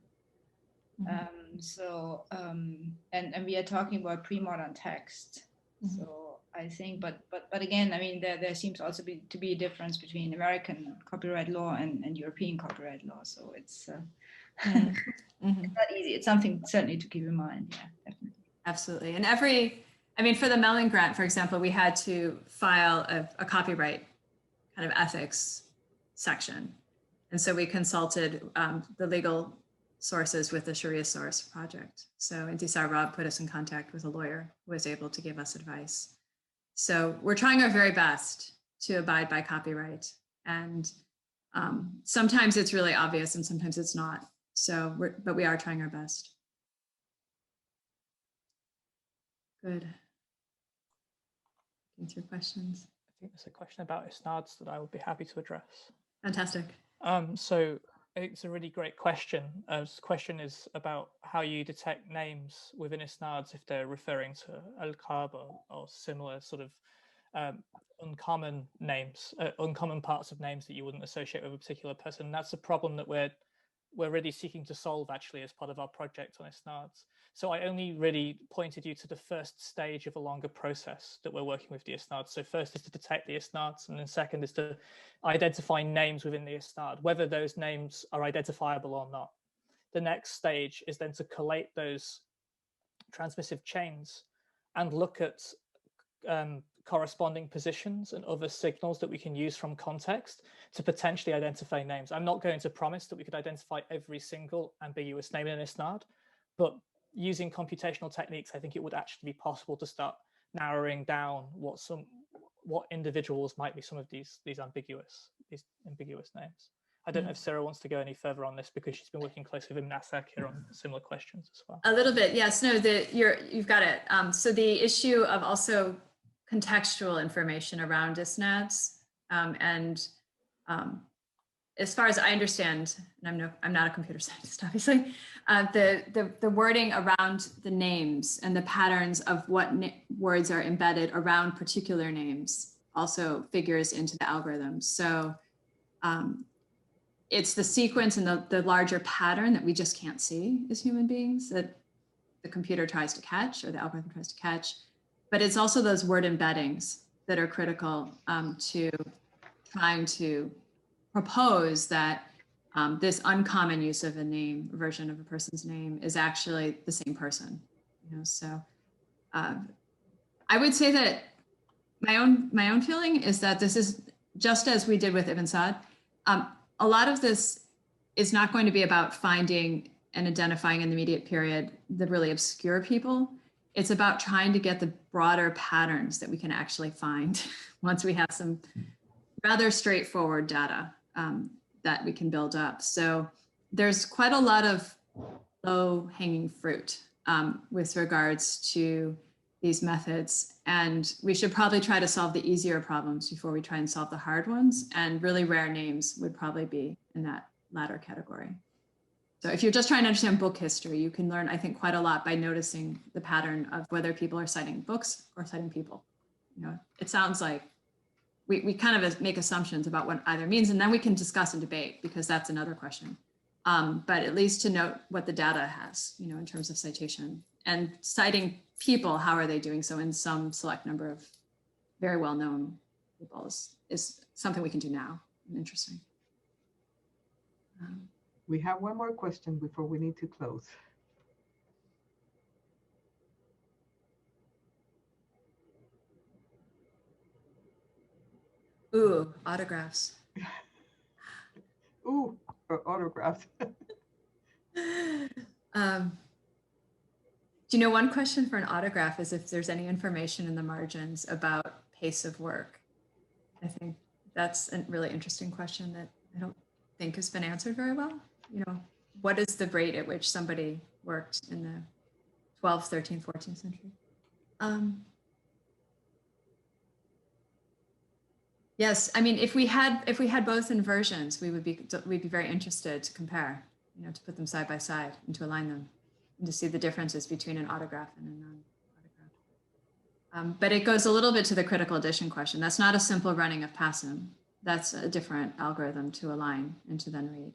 Mm-hmm. And we are talking about pre-modern text. Mm-hmm. So I think, but again, I mean, there seems also to be a difference between American copyright law and European copyright law. So it's mm-hmm. It's not easy. It's something certainly to keep in mind. Yeah, definitely. Absolutely. And for the Mellon grant, for example, we had to file a copyright kind of ethics section. And so we consulted the legal sources with the Sharia Source project. So Intisar Rob put us in contact with a lawyer who was able to give us advice. So we're trying our very best to abide by copyright. And sometimes it's really obvious and sometimes it's not. But we are trying our best. Good. Answer questions. I think there's a question about isnads that I would be happy to address. Fantastic. So it's a really great question. The question is about how you detect names within isnads if they're referring to al-qab or similar sort of uncommon names, uncommon parts of names that you wouldn't associate with a particular person. And that's a problem that we're really seeking to solve actually as part of our project on isnads. So I only really pointed you to the first stage of a longer process that we're working with the isnads. So first is to detect the isnads, and then second is to identify names within the isnad, whether those names are identifiable or not. The next stage is then to collate those transmissive chains and look at corresponding positions and other signals that we can use from context to potentially identify names. I'm not going to promise that we could identify every single ambiguous name in an isnad, but using computational techniques, I think it would actually be possible to start narrowing down what individuals might be some of these ambiguous names. I don't know if Sarah wants to go any further on this because she's been working closely with Asäkir on similar questions as well. A little bit, yes. No, you've got it. So the issue of also contextual information around isnads, and as far as I understand, and I'm not a computer scientist, obviously, the wording around the names and the patterns of what words are embedded around particular names also figures into the algorithm. So it's the sequence and the larger pattern that we just can't see as human beings that the computer tries to catch or the algorithm tries to catch. But it's also those word embeddings that are critical to trying to propose that this uncommon use of a name, a version of a person's name, is actually the same person. So I would say that my own feeling is that this is just as we did with Ibn Sa'd. A lot of this is not going to be about finding and identifying in the immediate period the really obscure people. It's about trying to get the broader patterns that we can actually find once we have some rather straightforward data that we can build up. So there's quite a lot of low-hanging fruit with regards to these methods. And we should probably try to solve the easier problems before we try and solve the hard ones. And really rare names would probably be in that latter category. So if you're just trying to understand book history, you can learn, I think, quite a lot by noticing the pattern of whether people are citing books or citing people. You know, it sounds like we kind of make assumptions about what either means, and then we can discuss and debate, because that's another question. But at least to note what the data has, you know, in terms of citation. And citing people, how are they doing so in some select number of very well-known people is something we can do now. Interesting. We have one more question before we need to close. Ooh, autographs. Ooh, autographs. Do you know, one question for an autograph is if there's any information in the margins about pace of work. I think that's a really interesting question that I don't think has been answered very well. You know, what is the rate at which somebody worked in the 12th, 13th, 14th century? Yes, I mean, if we had both in versions, we'd be very interested to compare, you know, to put them side by side and to align them and to see the differences between an autograph and a non-autograph. But it goes a little bit to the critical addition question. That's not a simple running of passim. That's a different algorithm to align and to then read.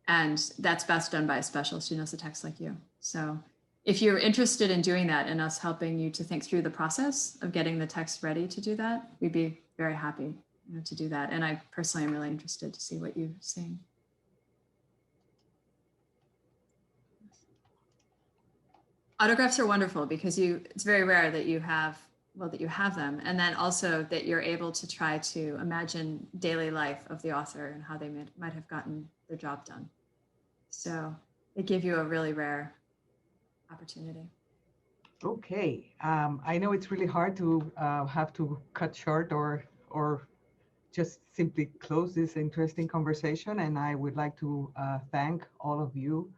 And that's best done by a specialist who knows the text like you. So if you're interested in doing that and us helping you to think through the process of getting the text ready to do that, we'd be very happy, you know, to do that. And I personally am really interested to see what you're seeing. Autographs are wonderful because it's very rare that you have them. And then also that you're able to try to imagine daily life of the author and how they might have gotten their job done. So they give you a really rare opportunity. Okay, I know it's really hard to have to cut short or just simply close this interesting conversation. And I would like to thank all of you,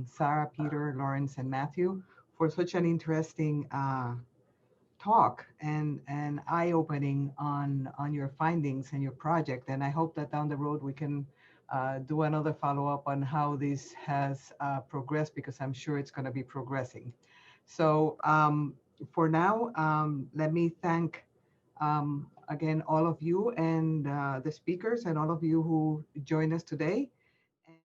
Sarah, Peter, Lorenz, and Mathew, for such an interesting talk and eye-opening on your findings and your project. And I hope that down the road we can do another follow-up on how this has progressed, because I'm sure it's going to be progressing. So for now, let me thank again all of you and the speakers and all of you who joined us today.